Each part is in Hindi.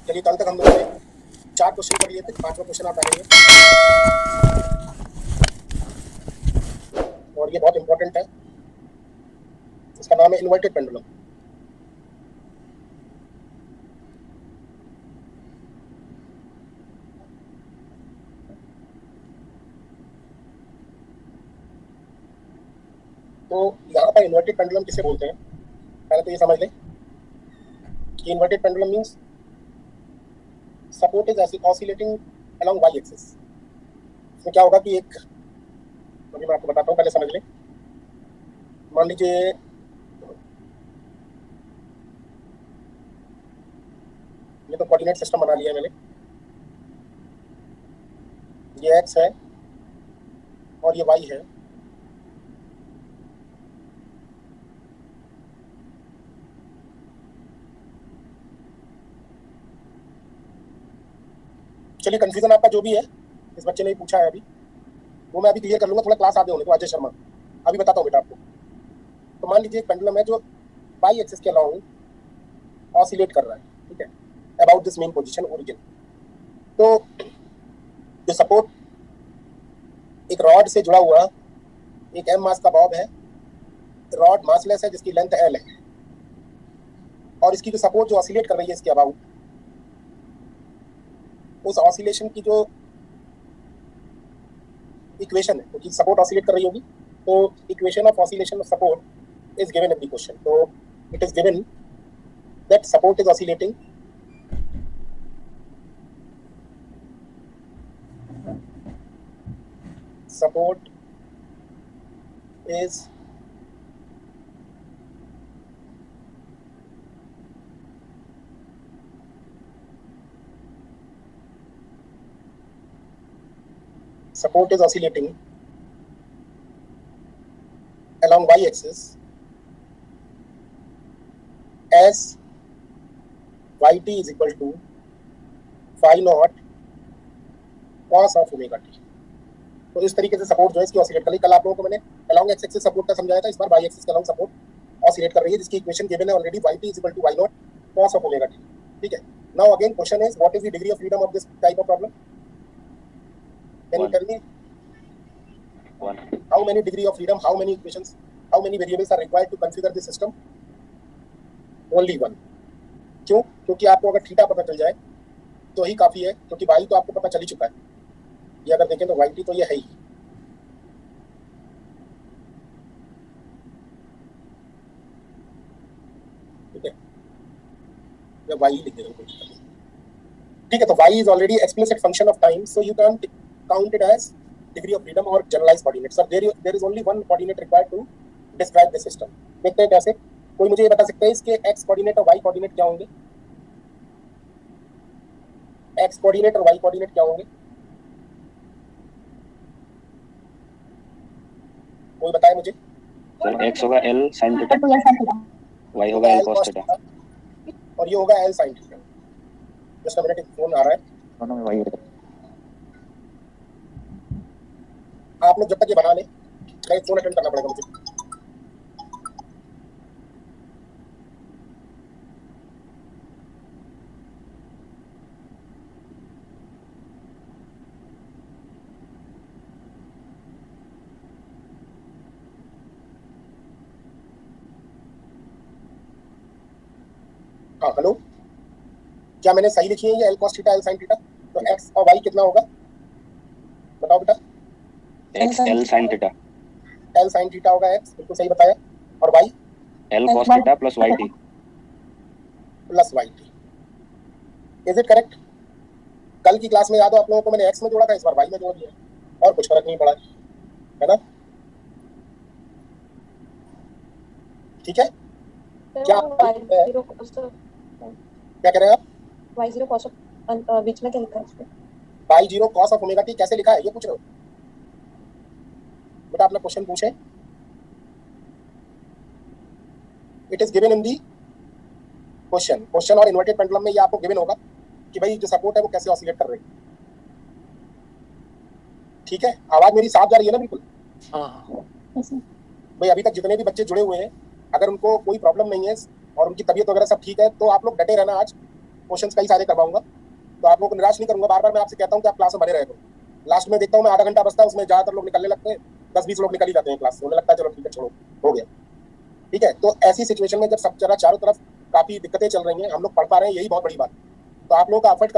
चलिए कल तक हम लोगों ने 4 क्वेश्चन कर लिए थे, 5वां क्वेश्चन आप डालेंगे और ये बहुत इंपॉर्टेंट है। इसका नाम है इन्वर्टेड पेंडुलम। तो यहाँ पर इन्वर्टेड पेंडुलम किसे बोलते हैं, पहले तो ये समझ लें कि inverted pendulum means support is oscillating along y axis. इसमें क्या होगा कि एक, अभी मैं आपको बताता हूँ, पहले समझ लें। मान लीजिए ये तो कोऑर्डिनेट सिस्टम बना लिया है मैंने, ये एक्स है और ये वाई है। चलिए कंफ्यूजन आपका जो भी है, इस बच्चे ने पूछा है अभी, वो मैं अभी क्लियर कर लूंगा, थोड़ा क्लास आगे होने को। अजय शर्मा, अभी बताता हूँ बेटा आपको। तो मान लीजिए एक पेंडुलम है जो वाई एक्सिस के अलाउंग ऑसिलेट कर रहा है, ठीक है, about this main position origin. तो जो सपोर्ट एक रॉड से जुड़ा हुआ एक एम मास का बॉब है, रॉड मासलेस है जिसकी लेंथ एल है, और इसकी जो सपोर्ट जो ऑसिलेट कर रही है इसके अबाउट, उस ऑसिलेशन की जो इक्वेशन है, क्योंकि सपोर्ट ऑसिलेट कर रही होगी, तो equation of oscillation of support is given in the question. तो it is given that support is oscillating support is oscillating along y axis as yt is equal to phi naught cos of omega t। तो इस तरीके से सपोर्ट जो है इसकी ऑसिलेट कर रही है। कल आप लोगों को मैंने अलोंग एक्स एक्सिस सपोर्ट का समझाया था, इस बार वाई एक्सिस के अलोंग सपोर्ट ऑसिलेट कर रही है, जिसकी इक्वेशन गिवन है already, yt is equal to y naught cos of omega t। ठीक है, now again question is what is the degree of freedom of this type of problem? Can you tell me 1 how many degree of freedom, how many equations, how many variables are required to configure this system? Only one। क्यों? क्योंकि आपको अगर थीटा पता चल जाए तो ही काफी है, क्योंकि वाई तो आपको पता चल ही चुका है। ये अगर देखें तो वाई टी तो ये है ही, ठीक है, या वाई लिख देंगे, ठीक है। तो Y is already explicit function of time, so you can count it as degree of freedom और generalized coordinate. Sir there is only one coordinate required to describe the system. देखते हैं कैसे। कोई मुझे ये बता सकता है इसके एक्स कोऑर्डिनेट और वाई कोऑर्डिनेट क्या होंगे? एक्स कोऑर्डिनेट और वाई कोऑर्डिनेट क्या होंगे? कोई बताए मुझे। सर x होगा l sin थीटा, y होगा l cos थीटा, और ये होगा l sin theta. Just a minute, एक फोन आ रहा है, दोनों में y आप लोग जब तक ये बना लें, कहीं फोन अटेंड करना पड़ेगा मुझे। हाँ हेलो, क्या मैंने सही लिखी है ये l cos theta l sin theta? तो x और y कितना होगा बताओ बेटा? x l sin theta, l sin theta होगा x, बिल्कुल सही बताया। और y l cos theta plus yt plus yt। Is it correct? कल की क्लास में याद हो आप लोगों को, मैंने x में जोड़ा था, इस बार y में जोड़ दिया, और कुछ फर्क नहीं पड़ा, है ना? ठीक है, क्या क्या कह रहे हैं आप? y0 cos बीच में क्या लिखा है इसमें? y0 cos of omega t कैसे लिखा है ये पूछ रहे हो बेटा? अपना क्वेश्चन पूछे। It is given in the question और इन्वर्टेड पेंडुलम में ये आपको गिवन होगा कि भाई जो सपोर्ट है वो कैसे ऑसिलेट कर रही है। ठीक है, आवाज मेरी साफ जा रही है ना? बिल्कुल। भाई अभी तक जितने भी बच्चे जुड़े हुए हैं, अगर उनको कोई प्रॉब्लम नहीं है और उनकी तबीयत वगैरह सब ठीक है, तो आप लोग डटे रहना आज क्वेश्चंस कई सारे करवाऊंगा, तो आप लोगों को निराश नहीं करूंगा। बार बार मैं आपसे कहता हूँ कि आप क्लास में बने रहे करो। लास्ट में देखता हूँ मैं आधा घंटा बचता है, उसमें ज्यादातर लोग निकलने लगते हैं, 10-20 लोग निकल ही जाते हैं क्लास से, उन्हें लगता है चलो ठीक है छोड़ो हो गया। ठीक है, तो ऐसी सिचुएशन में जब सब जरा चारों तरफ काफी दिक्कतें चल रही हैं, हम लोग पढ़ पा रहे हैं, यही बहुत बड़ी बात है। तो आप लोगों का एफर्ट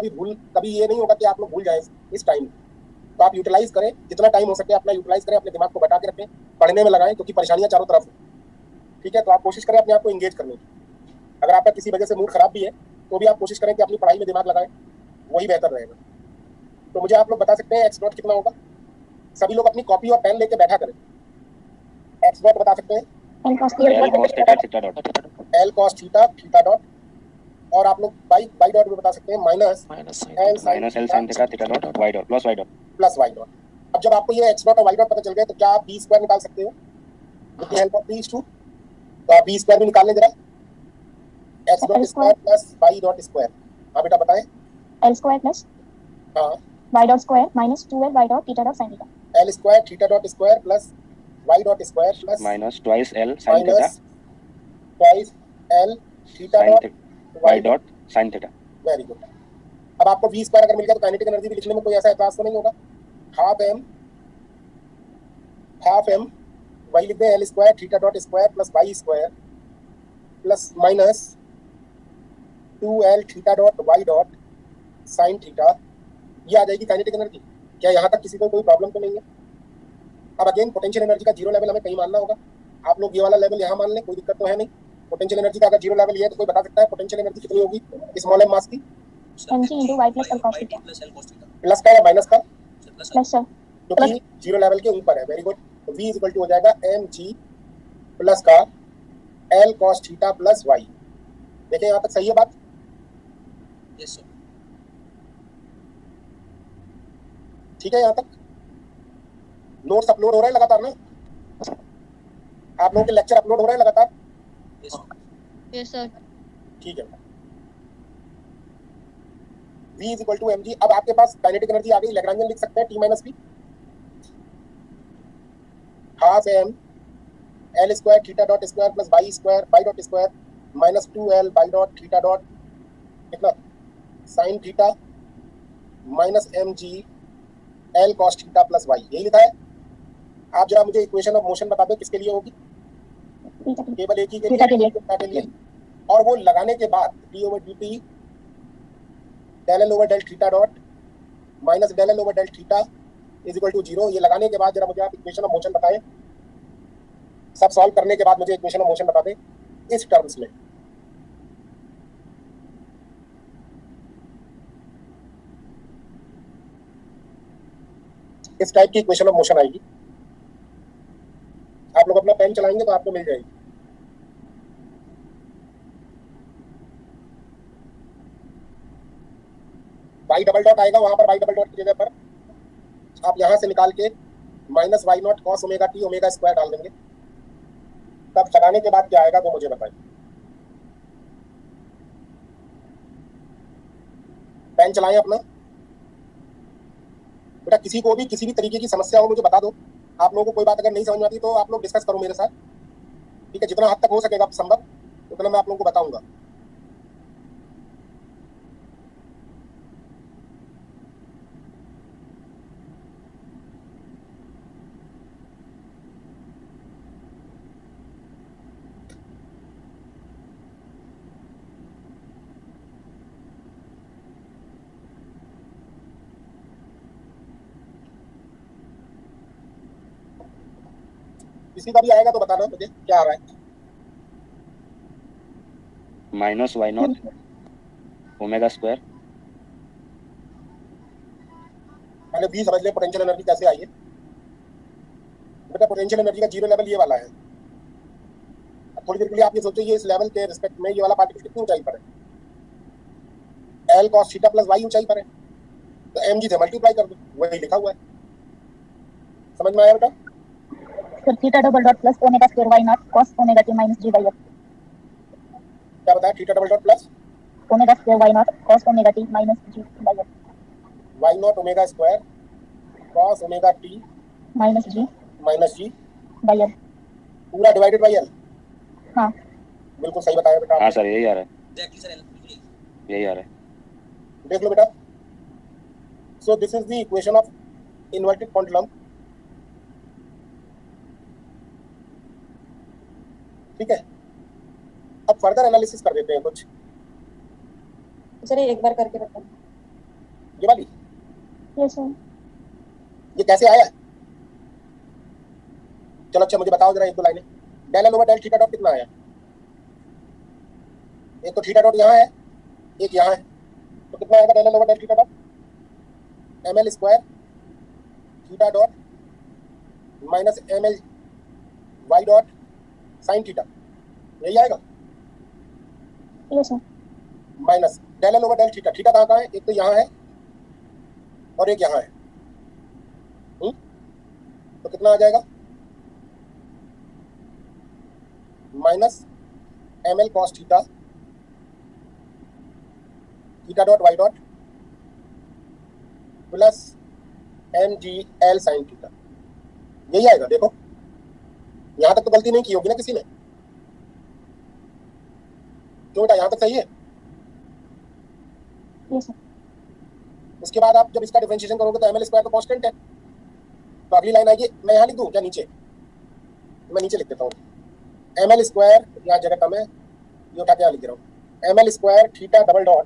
कभी ये नहीं होगा कि आप लोग भूल जाए इस टाइम। तो आप यूटिलाइज करें, जितना टाइम हो सके अपना यूटिलाइज करें, अपने दिमाग को बटा के रखें, पढ़ने में लगाएं, क्योंकि परेशानियां चारों तरफ हैं। ठीक है, तो आप कोशिश करें अपने आप को एंगेज करने की। अगर आपका किसी वजह से मूड खराब भी है तो भी आप कोशिश करें कि अपनी पढ़ाई में दिमाग लगाएं, वही बेहतर रहेगा। तो मुझे आप लोग बता सकते हैं एक्स डॉट कितना होगा? सभी लोग अपनी कॉपी और पेन लेके बैठा करें। एक्स डॉट बता सकते हैं? L cos theta theta dot L cos theta theta dot, और आप लोग बाई डॉट भी बता सकते हैं, minus L minus L sin theta theta dot y dot plus y dot. Plus Y dot. अब जब आपको ये एक्स डॉट और वाई डॉट पता चल गया तो क्या आप बी स्क्वायर निकाल सकते हो with the help of this two? तो आप बी स्क्वायर भी निकाल लें जरा, x dot square plus Y dot square. हाँ बेटा बताएं। एल स्क्वायर प्लस हाँ, y dot square minus 2l Y dot theta dot sine theta. L square theta dot square plus Y dot square plus Minus twice L sin theta minus twice l theta sin dot theta y dot sin theta. Very good. अब आपको वी स्क्वायर अगर मिल गया तो काइनेटिक एनर्जी भी लिखने में कोई ऐसा एतराज तो नहीं होगा? हाफ एम वही लिख दें, l square theta dot square plus y square plus minus 2l theta dot y dot sine theta. ये आ जाएगी काइनेटिक एनर्जी। क्या यहाँ तक किसी को कोई प्रॉब्लम तो नहीं है? अब अगेन पोटेंशियल एनर्जी का जीरो लेवल हमें कहीं मानना होगा। आप लोग ये वाला लेवल यहाँ मान लें, कोई दिक्कत तो है नहीं। पोटेंशियल एनर्जी का अगर जीरो लेवल ये है तो कोई बता सकता है पोटेंशियल एनर्जी कितनी होगी स्मॉल एम मास की? mg into y plus l cos theta plus का या माइनस का? प्लस सर क्योंकि जीरो लेवल के ऊपर है। Very good. तो v इक्वल टू हो जाएगा mg प्लस का l cos theta plus y। देखिए यहाँ तक सही है बात? Yes sir. ठीक है यहाँ तक? नोट्स अपलोड हो रहे हैं लगातार ना? आप लोगों के लेक्चर अपलोड हो रहे हैं लगातार? Yes sir. ठीक है। v is equal to mg। अब आपके पास काइनेटिक एनर्जी आ गई, लैग्रांजियन लिख सकते हैं t minus B, half M L square theta dot square plus Y dot square minus 2l Y dot theta dot कितना sine theta minus mg L cos theta plus Y. यही लिखा है। आप जरा मुझे इक्वेशन ऑफ मोशन बता दें किसके लिए होगी? केवल एक ही के थीटा के लिए। थीटा के लिए। और वो लगाने के बाद d over d t del L over del theta dot minus del L over del theta is equal to 0। ये लगाने के बाद जरा मुझे आप इक्वेशन ऑफ मोशन बताएं। सब सॉल्व करने के बाद मुझे इक्वेशन ऑफ मोशन बता दें इस टर्म्स में। इस टाइप की इक्वेशन ऑफ मोशन आएगी। आप लोग अपना पेन चलाएंगे तो आपको मिल जाएगी। वाई डबल डॉट आएगा, वहां पर वाई डबल डॉट की जगह पर आप यहां से निकाल के minus y naught cos omega t omega square डाल देंगे। तब लगाने के बाद क्या आएगा वो मुझे बताएं। पेन चलाएं अपना। बेटा किसी को भी किसी भी तरीके की समस्या हो मुझे बता दो। आप लोगों को कोई बात अगर नहीं समझ में आती तो आप लोग डिस्कस करो मेरे साथ। ठीक है, जितना हद तक हो सकेगा संभव उतना मैं आप लोगों को बताऊंगा। किसी का भी आएगा तो बताना मुझे क्या आ रहा है। Minus y naught omega square पहले बी समझ ले पोटेंशियल एनर्जी कैसे आई है। बेटा पोटेंशियल एनर्जी का जीरो लेवल ये वाला है। अब थोड़ी देर के लिए आप ये सोचो ये इस लेवल के रिस्पेक्ट में ये वाला पार्टिकल कितनी ऊंचाई पर है? L cos theta plus y ऊंचाई पर है, तो एम जी से मल्टीप्लाई कर दो, वही लिखा हुआ है। समझ में आया बेटा? फिर theta double dot plus omega square y naught cos omega t minus g by f. क्या बताया? Theta double dot plus omega square y naught cos omega t minus g by f. Y naught omega square cos omega t minus g by f. पूरा डिवाइडेड बाई एल। हाँ बिल्कुल सही बताया बेटा। हाँ सर यही आ रहा है, एग्जैक्टली सर, बिल्कुल यही आ रहा है। देख लो बेटा। So this is the equation of inverted pendulum. ठीक है, अब फर्दर एनालिसिस कर देते हैं कुछ। सर एक बार करके बताओ। ये वाली Yes, sir. ये कैसे आया? चलो अच्छा मुझे बताओ जरा एक दो लाइनें। Del L over del theta dot कितना आया? एक तो थीटा डॉट यहाँ है, एक यहाँ है, तो कितना आएगा del L over del theta dot? M L square theta dot minus m l y dot sine theta, यही आएगा। Yes, sir. Minus del L over del theta. Theta कहाँ है? एक तो यहाँ है और एक यहाँ है। तो कितना आ जाएगा? Minus m l cos theta theta dot y dot plus m g l sine theta, यही आएगा। देखो यहां तक तो गलती नहीं की होगी ना किसी ने? क्यों बेटा, यहां तक सही है। Yes, sir. उसके बाद आप जब इसका डिफरेंशिएशन करोगे तो एम एल स्क्वायर तो कांस्टेंट है, तो अगली लाइन आएगी। मैं यहाँ लिख दूँ क्या नीचे? मैं नीचे लिख देता हूँ। एम एल स्क्वायर, यहाँ जगह कम है, ये उठा के यहाँ लिख दे रहा हूँ। M L square theta double dot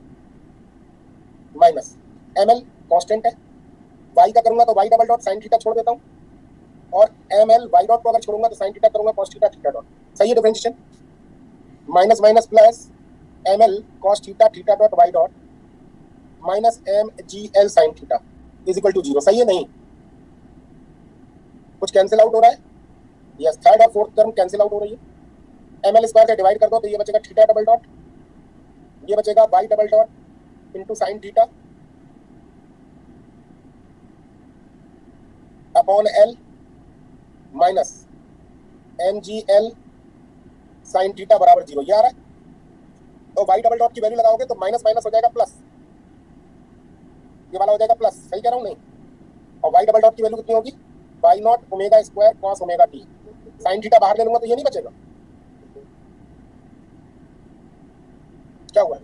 minus m l constant है, वाई का करूंगा तो y double dot sine theta छोड़ देता हूँ, और एम एल वाई डॉट को अगर छोड़ूंगा तो साइन थीटा करूंगा कॉस थीटा थीटा डॉट। सही है differentiation. Minus minus plus m l cos theta theta dot y dot minus m g l sine theta is equal to 0। सही है नहीं? कुछ कैंसिल आउट हो रहा है? यस, थर्ड और फोर्थ टर्म कैंसिल आउट हो रही है। एम एल स्क्वायर से डिवाइड कर दो तो ये बचेगा थीटा डबल डॉट, ये बचेगा y double dot into sine theta upon l minus m g l sine theta बराबर 0। ये आ रहा है। तो वाई डबल डॉट की वैल्यू लगाओगे तो माइनस माइनस हो जाएगा प्लस, ये वाला हो जाएगा प्लस। सही कह रहा हूँ नहीं? और वाई डबल डॉट की वैल्यू कितनी होगी? Y naught omega square cos omega t. Sine theta बाहर ले लूंगा तो ये नहीं बचेगा। क्या हुआ?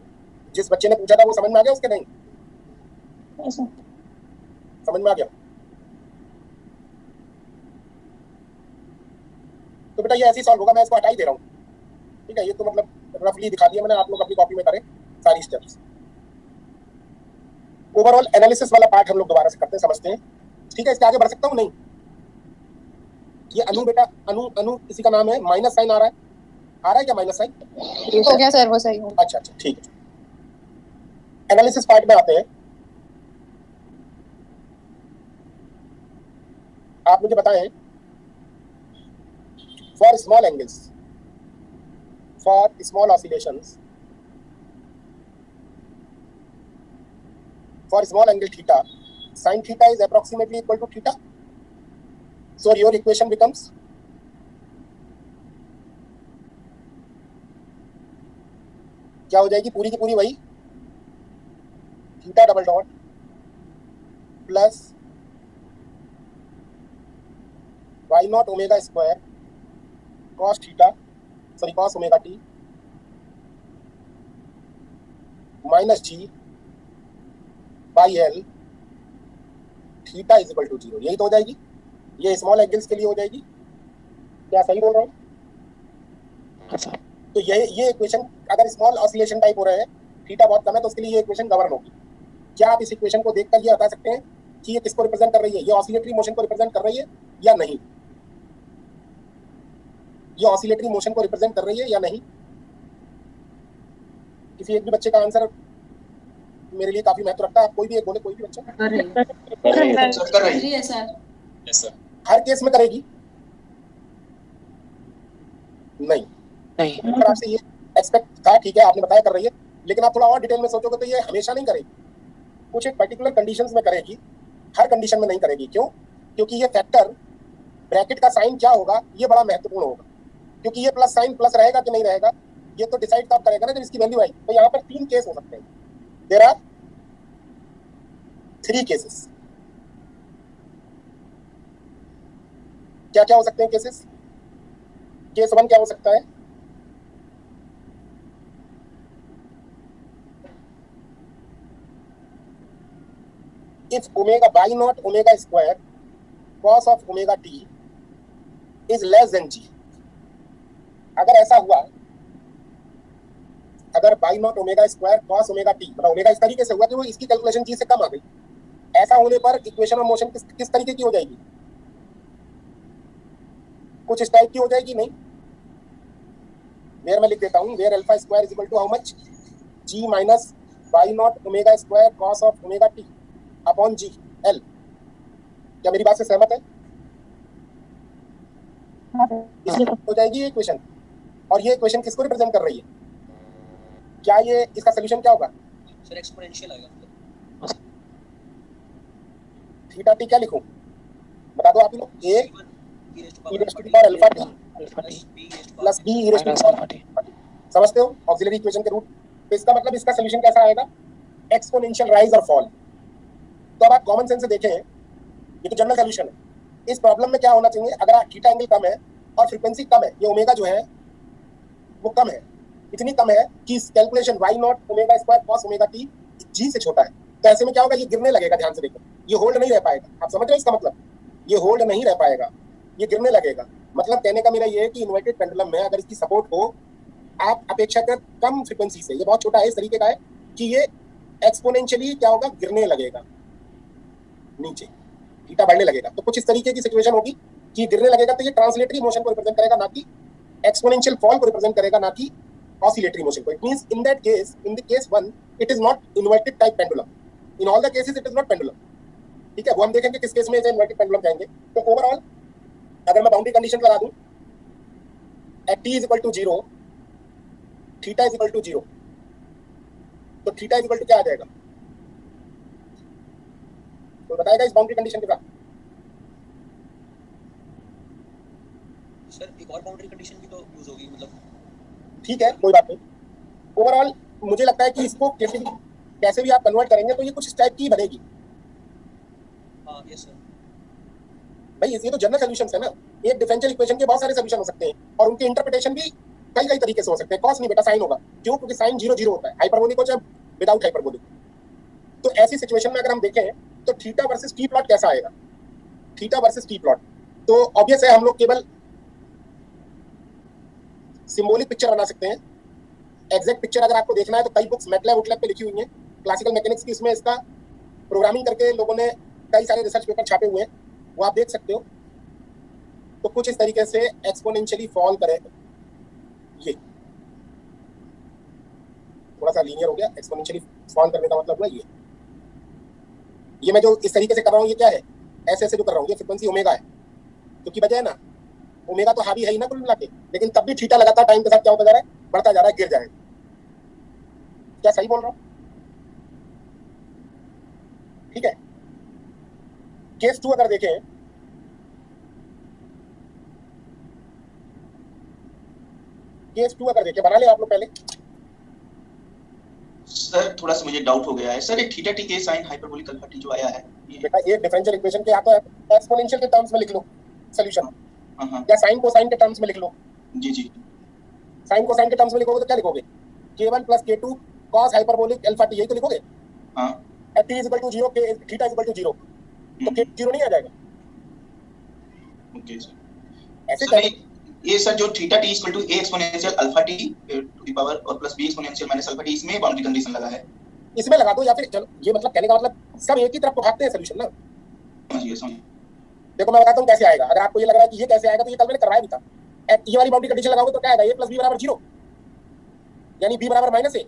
जिस बच्चे ने पूछा था वो समझ में आ गया उसके? नहीं Yes, sir. समझ में आ गया? तो बेटा ये ऐसे ही सॉल्व होगा। मैं इसको हटा ही दे रहा हूँ। ठीक है, ये तो मतलब रफली दिखा दिया मैंने, आप लोग अपनी कॉपी में करें सारी स्टेप्स। ओवरऑल एनालिसिस वाला पार्ट हम लोग दोबारा से करते हैं, समझते हैं। ठीक है, इसके आगे बढ़ सकता हूँ नहीं? ये अनु बेटा, अनु अनु किसी का नाम है, माइनस साइन आ रहा है। आ रहा है क्या माइनस साइन? हो गया सर, वो सही हो। अच्छा अच्छा ठीक है। एनालिसिस पार्ट में आते हैं। आप मुझे बताएं, for small angles, for small oscillations, for small angle theta, sin theta is approximately equal to theta. So your equation becomes क्या हो जाएगी? पूरी की पूरी वही theta double dot plus y naught omega square cos theta, sorry cos omega t minus g by l theta is equal to 0। यही तो हो जाएगी। ये स्मॉल एंगल्स के लिए हो जाएगी। क्या सही बोल रहा हूँ? तो ये इक्वेशन अगर स्मॉल ऑसिलेशन टाइप हो रहे हैं, थीटा बहुत कम है, तो उसके लिए ये इक्वेशन गवर्न होगी। क्या आप इस इक्वेशन को देखकर ये बता सकते हैं कि ये किसको रिप्रेजेंट कर रही है? ये ऑसिलेटरी मोशन को रिप्रेजेंट कर रही है या नहीं? ये ऑसिलेटरी मोशन को रिप्रेजेंट कर रही है या नहीं? किसी एक भी बच्चे का आंसर मेरे लिए काफी महत्व रखता है। आप कोई भी एक बोले, कोई भी बच्चा। कर रही है सर। हर केस में करेगी? नहीं। अगर आपसे ये एक्सपेक्ट था, ठीक है आपने बताया कर रही है, लेकिन आप थोड़ा और डिटेल में सोचोगे तो ये हमेशा नहीं करेगी। कुछ एक पर्टिकुलर कंडीशंस में करेगी, हर कंडीशन में नहीं करेगी। क्यों? क्योंकि ये फैक्टर ब्रैकेट का साइन क्या होगा ये बड़ा महत्वपूर्ण होगा। क्योंकि ये प्लस साइन प्लस रहेगा कि नहीं रहेगा ये तो डिसाइड तब करेगा ना जब इसकी वैल्यू आई। तो यहाँ पर 3 केस हो सकते हैं। There are 3 cases. क्या क्या हो सकते हैं केसेस? केस 1 क्या हो सकता है? if omega y naught omega square cos of omega t is less than g, अगर ऐसा हुआ, अगर y naught omega square cos omega t, मतलब ओमेगा इस तरीके से हुआ कि वो इसकी कैलकुलेशन g से कम आ गई, ऐसा होने पर इक्वेशन ऑफ मोशन किस तरीके की हो जाएगी? कुछ इस टाइप की हो जाएगी, नहीं? वेयर मैं लिख देता हूं, where alpha square is equal to how much, g minus y naught omega square cos of omega t upon g l। क्या मेरी बात से सहमत है? हो जाएगी ये इक्वेशन। और ये इक्वेशन किसको रिप्रेजेंट कर रही है? क्या ये इसका सॉल्यूशन क्या होगा? सर एक्सपोनेंशियल आएगा मतलब थीटा टी क्या लिखूं, बता दो आप ही लोग। a e raised to the power alpha t plus b e raised to the power t। समझते हो ऑक्सिलरी इक्वेशन के रूट? तो इसका मतलब इसका सॉल्यूशन कैसा आएगा? एक्सपोनेंशियल राइज और फॉल। तो अब आप कॉमन सेंस से देखें, ये तो जनरल सॉल्यूशन है। इस प्रॉब्लम में क्या होना चाहिए? अगर थीटा एंगल कम है और फ्रीक्वेंसी कम है, ये ओमेगा जो है वो कम है, इतनी कम है कि calculation y naught omega square cos omega t g से छोटा है, तो ऐसे में क्या होगा? ये गिरने लगेगा। ध्यान से देखो, ये होल्ड नहीं रह पाएगा। आप समझ रहे हो इसका मतलब? ये होल्ड नहीं रह पाएगा, ये गिरने लगेगा। मतलब कहने का मेरा ये है कि इन्वर्टेड पेंडुलम में अगर इसकी सपोर्ट हो आप अपेक्षाकृत कम फ्रीक्वेंसी से, ये बहुत छोटा है, इस तरीके का है कि ये एक्सपोनेंशियली क्या होगा? गिरने लगेगा नीचे, थीटा बढ़ने लगेगा। तो कुछ इस तरीके की सिचुएशन होगी कि गिरने लगेगा, तो ये ट्रांसलेटरी मोशन को रिप्रेजेंट करेगा, ना कि एक्सपोनेंशियल फॉल को रिप्रेजेंट करेगा, ना कि ऑसिलेटरी मोशन को। It means in that case, in the case 1 it is not inverted type pendulum, in all the cases it is not pendulum. ठीक है, वो हम देखेंगे किस केस में इसे इन्वर्टेड पेंडुलम कहेंगे। तो ओवरऑल अगर मैं बाउंड्री कंडीशन लगा दूं at t is equal to 0, theta is equal to 0, तो थीटा इज इक्वल टू क्या आ जाएगा? तो बताएगा इस बाउंड्री कंडीशन के साथ? सर एक और बाउंड्री कंडीशन भी तो यूज होगी मतलब। ठीक है, कोई बात नहीं। ओवरऑल मुझे लगता है कि इसको कैसे भी आप कन्वर्ट करेंगे तो ये कुछ इस टाइप की बनेगी। हाँ यस सर। भाई ये तो जनरल सॉल्यूशंस है ना। एक डिफरेंशियल इक्वेशन के बहुत सारे सॉल्यूशन हो सकते हैं और उनके इंटरप्रिटेशन भी कई कई तरीके से हो सकते हैं। कॉस नहीं बेटा, साइन होगा। क्यों? क्योंकि साइन 0 0 होता है, हाइपरबोलिक हो चाहे विदाउट हाइपरबोलिक। तो ऐसी सिचुएशन में अगर हम देखें तो थीटा वर्सेस टी प्लॉट कैसा आएगा? थीटा वर्सेस टी प्लॉट तो ऑब्वियस है, हम लोग केवल सिंबॉलिक पिक्चर बना सकते हैं। एग्जैक्ट पिक्चर अगर आपको देखना है तो कई बुक्स मैटलैब वुटलैब पे लिखी हुई हैं, क्लासिकल मैकेनिक्स की। इसमें इसका प्रोग्रामिंग करके लोगों ने कई सारे रिसर्च पेपर छापे हुए हैं, वो आप देख सकते हो। तो कुछ इस तरीके से एक्सपोनेंशियली फॉल करे, ये थोड़ा सा लीनियर हो गया। एक्सपोनेंशियली फॉल करने का मतलब हुआ ये मैं जो इस तरीके से कर रहा हूँ, ये क्या है? ऐसे ऐसे जो कर रहा हूँ, ये फ्रीक्वेंसी ओमेगा है, क्योंकि वजह है ना, ओमेगा तो हावी है ही ना कुल मिला के। लेकिन तब भी थीटा लगातार टाइम के साथ क्या होता जा रहा है? बढ़ता जा रहा है, गिर जाएगा। क्या सही बोल रहा हूँ? ठीक है। केस 2 अगर देखें, केस 2 अगर देखें, बना ले आप लोग पहले। सर थोड़ा सा मुझे डाउट हो गया है सर, ये थीटा टी के साइन हाइपरबोलिक अल्फा टी जो आया है बेटा, ये डिफरेंशियल इक्वेशन के या तो एक्सपोनेंशियल के टर्म्स में लिख लो सॉल्यूशन, हाँ या साइन कोसाइन के टर्म्स में लिख लो। जी जी। साइन कोसाइन के टर्म्स में लिखोगे तो क्या लिखोगे? k1 + k2 cos hyperbolic alpha T, यही तो लिखोगे। हाँ एट t = 0 k थीटा = 0, तो k 0 नहीं आ जाएगा? Okay sir. ऐसे सर क्या? ये सर जो theta T = a exponential alpha T to the power और plus b exponential minus alpha T, इसमें बाउंड्री कंडीशन लगा है, इसमें लगा दो। या फिर चलो, ये मतलब कहने का मतलब सब एक ही तरफ को भागते हैं सॉल्यूशन ना। समझिए। देखो मैं बताता हूँ कैसे आएगा। अगर आपको ये लग रहा है कि ये कैसे आएगा, तो ये कल मैंने करवाया भी था। ये वाली बाउंड्री कंडीशन लगाओगे तो क्या आएगा? a + b = 0, यानी b = -a।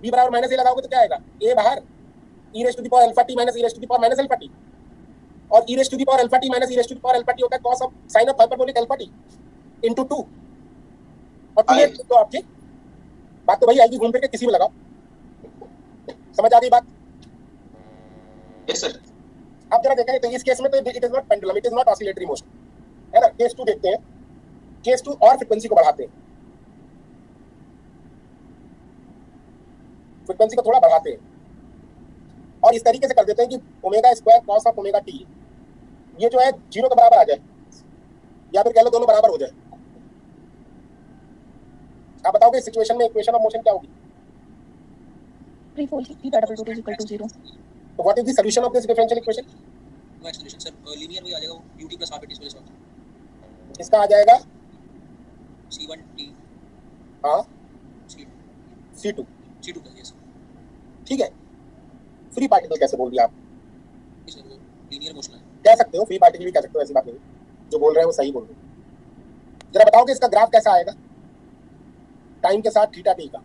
b = -a लगाओगे तो क्या आएगा? a बाहर, e raised to the power alpha t minus e raised to the power minus alpha t, और e raised to the power alpha t minus e raised to the power alpha t होता है cos of sine of hyperbolic alpha t into 2। और तो आपकी बात तो वही आएगी, घूम फिर के किसी में लगाओ। समझ आ गई बात? Yes sir. अब जरा देखें तो इस केस में तो it is not pendulum, it is not oscillatory motion, है ना। केस 2 देखते हैं। केस 2 और फ्रीक्वेंसी को बढ़ाते हैं, फ्रीक्वेंसी को थोड़ा बढ़ाते हैं और इस तरीके से कर देते हैं कि omega square cos of omega t ये जो है 0 के बराबर आ जाए, या फिर कह लो दोनों बराबर हो जाए। आप बताओगे इस सिचुएशन में इक्वेशन ऑफ मोशन क्या होगी? Free fall theta double dot is equal to 0। तो what is the solution of this differential equation? No explanation sir, linear वही आ जाएगा, वो ut plus half at square is इसका आ जाएगा c1t हाँ c2 C2 का, यस ठीक है। फ्री पार्टिकल कैसे बोल दिया आप? सर वो लीनियर मोशन है। कह सकते हो फ्री पार्टिकल भी कह सकते हो, ऐसी बात नहीं, जो बोल रहे हैं वो सही बोल रहे हैं। जरा बताओ कि इसका ग्राफ कैसा आएगा टाइम के साथ थीटा टी का?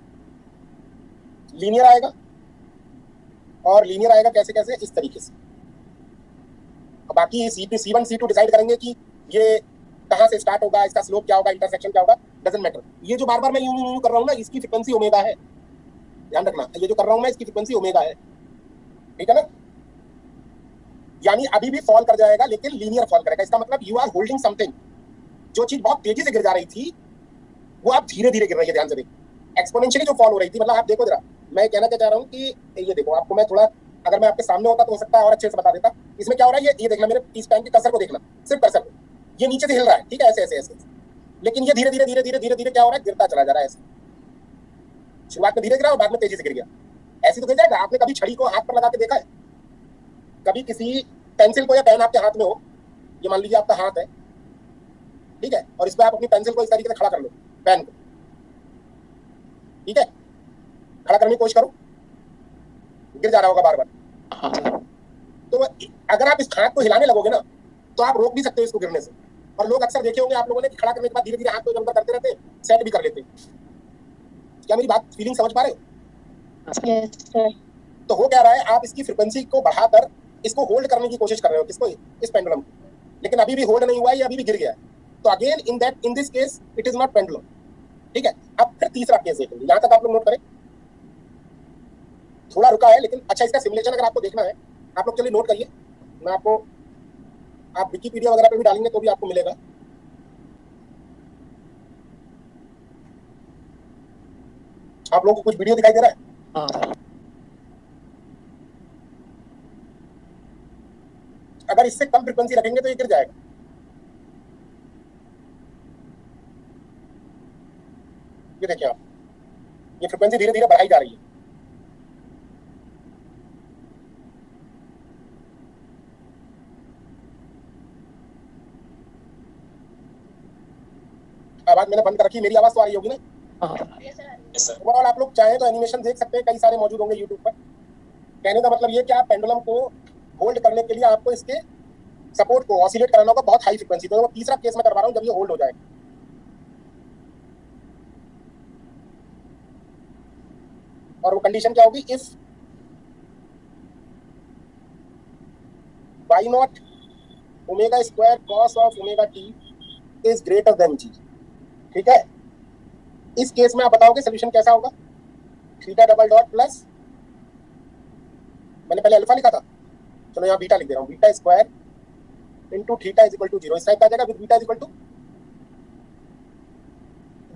लीनियर आएगा, और लीनियर आएगा कैसे कैसे? इस तरीके से। बाकी C1 C2 डिसाइड करेंगे कि ये कहाँ से स्टार्ट होगा, इसका स्लोप क्या होगा, इंटरसेक्शन क्या होगा, डजंट मैटर। ये जो बार बार मैं यूं कर रहा हूँ ना, इसकी फ्रीक्वेंसी ओमेगा है, ध्यान रखना। ये जो कर रहा हूँ मैं, इसकी फ्रीक्वेंसी ओमेगा है, ठीक है ना? यानी अभी भी फॉल कर जाएगा, लेकिन लीनियर फॉल करेगा। इसका मतलब यू आर होल्डिंग समथिंग। जो चीज बहुत तेजी से गिर जा रही थी वो आप धीरे धीरे गिर रही है। ध्यान से देखो, एक्सपोनेंशियली जो फॉल हो रही थी, मतलब आप देखो जरा, मैं कहना क्या चाह रहा हूँ कि ये देखो, आपको मैं थोड़ा, अगर मैं आपके सामने होता तो हो सकता है और अच्छे से बता देता। इसमें क्या हो रहा है, ये देखना, मेरे इस पेन के कर्सर को देखना, सिर्फ कर्सर को, ये नीचे से हिल रहा है, ठीक है, ऐसे ऐसे ऐसे, लेकिन ये धीरे धीरे धीरे धीरे धीरे धीरे क्या हो रहा है, गिरता चला जा रहा है ऐसे। शुरुआत में धीरे गिरा और बाद में तेजी से गिर गया। ऐसे तो गिर जाएगा। आपने कभी छड़ी को हाथ पर लगा के देखा है? कभी किसी पेंसिल को या पेन आपके हाथ में हो, ये मान लीजिए आपका हाथ है, ठीक है, और इस पर आप अपनी पेंसिल को इस तरीके से खड़ा कर लो, पेन को, ठीक है, खड़ा करने की कोशिश करो, गिर जा रहा होगा बार बार। तो अगर आप इस हाथ को हिलाने लगोगे ना, तो आप रोक भी सकते हो इसको गिरने से। और लोग अक्सर देखे होंगे आप लोगों ने कि खड़ा करने के बाद धीरे धीरे हाथ को इधर करते रहते हैं, सेट भी कर लेते हैं। क्या मेरी बात फीलिंग समझ पा रहे हो? Yes sir. तो हो क्या रहा है, आप इसकी फ्रीक्वेंसी को बढ़ाकर इसको होल्ड करने की कोशिश कर रहे हो, किसको? इस पेंडुलम को, लेकिन अभी भी होल्ड नहीं हुआ है, ये अभी भी गिर गया है। तो again in this case it is not pendulum, ठीक है। अब फिर तीसरा केस देखेंगे, यहाँ तक आप लोग नोट करें, थोड़ा रुका है लेकिन अच्छा, इसका सिमुलेशन अगर आपको देखना है, आप लोग चलिए नोट करिए, मैं आपको, आप विकिपीडिया वगैरह पे भी डालेंगे तो भी आपको मिलेगा। आप लोगों को कुछ वीडियो दिखाई दे रहा है? अगर इससे कम फ्रीक्वेंसी रखेंगे तो ये गिर जाएगा। ये देखिए आप, ये फ्रीक्वेंसी धीरे धीरे बढ़ाई जा रही है। आवाज मैंने बंद कर रखी, मेरी आवाज तो आ रही होगी ना? ओवरऑल आप लोग चाहें तो एनिमेशन देख सकते हैं, कई सारे मौजूद होंगे यूट्यूब पर। कहने का मतलब ये कि आप पेंडुलम को होल्ड करने के लिए आपको इसके सपोर्ट को ऑसिलेट कराना होगा बहुत हाई फ्रीक्वेंसी। तो वो तीसरा केस मैं करवा रहा हूँ जब ये होल्ड हो जाएगा। और वो कंडीशन क्या होगी, if y naught omega square cos of omega T is greater than g, ठीक है। इस केस में आप बताओगे सोल्यूशन कैसा होगा? थीटा डबल डॉट प्लस, मैंने पहले अल्फा लिखा था, चलो यहाँ बीटा लिख दे रहा हूँ, beta square into theta is equal to 0। इस टाइप का आ जाएगा, with beta is equal to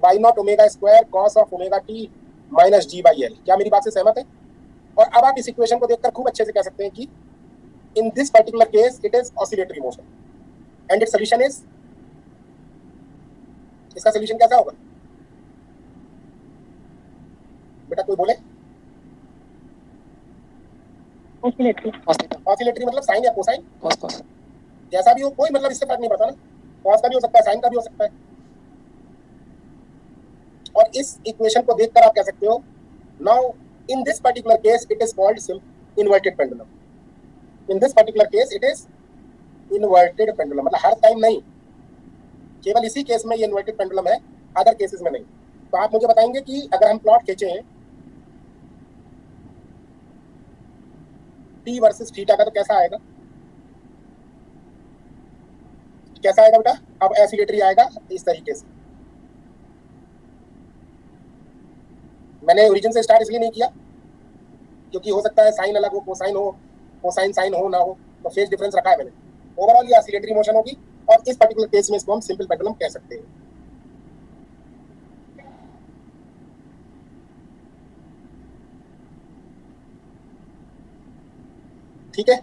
y naught omega square cos of omega t minus g by l. क्या मेरी बात से सहमत है? और अब आप इस इक्वेशन को देखकर खूब अच्छे से कह सकते हैं कि in this particular case it is oscillatory motion and it's solution is, इसका सॉल्यूशन कैसा होगा बेटा, कोई बोले? ऑसिलेटरी। ऑसिलेटरी मतलब साइन या कोसाइन, कॉस, जैसा भी हो, कोई मतलब इससे फर्क नहीं पड़ता ना, कॉस का भी हो सकता है, साइन का भी हो सकता है। और इस इक्वेशन को देखकर आप कह सकते हो, now in this particular case it is called inverted pendulum. In this particular case it is inverted pendulum, मतलब हर टाइम नहीं, केवल इसी केस में ये इन्वर्टेड पेंडुलम है, अदर केसेस में नहीं। तो आप मुझे बताएंगे कि अगर हम प्लॉट खींचे टी वर्सेस थीटा का तो कैसा आएगा? कैसा आएगा बेटा? अब ऑसिलेटरी आएगा इस तरीके से। मैंने ओरिजिन से स्टार्ट इसलिए नहीं किया क्योंकि हो सकता है साइन अलग हो, कोसाइन हो, कोसाइन साइन हो ना हो, तो फेज डिफरेंस रखा है मैंने। ओवरऑल ये ऑसिलेटरी मोशन होगी और इस पर्टिकुलर केस में इसको हम सिंपल पेंडुलम कह सकते हैं। ठीक है,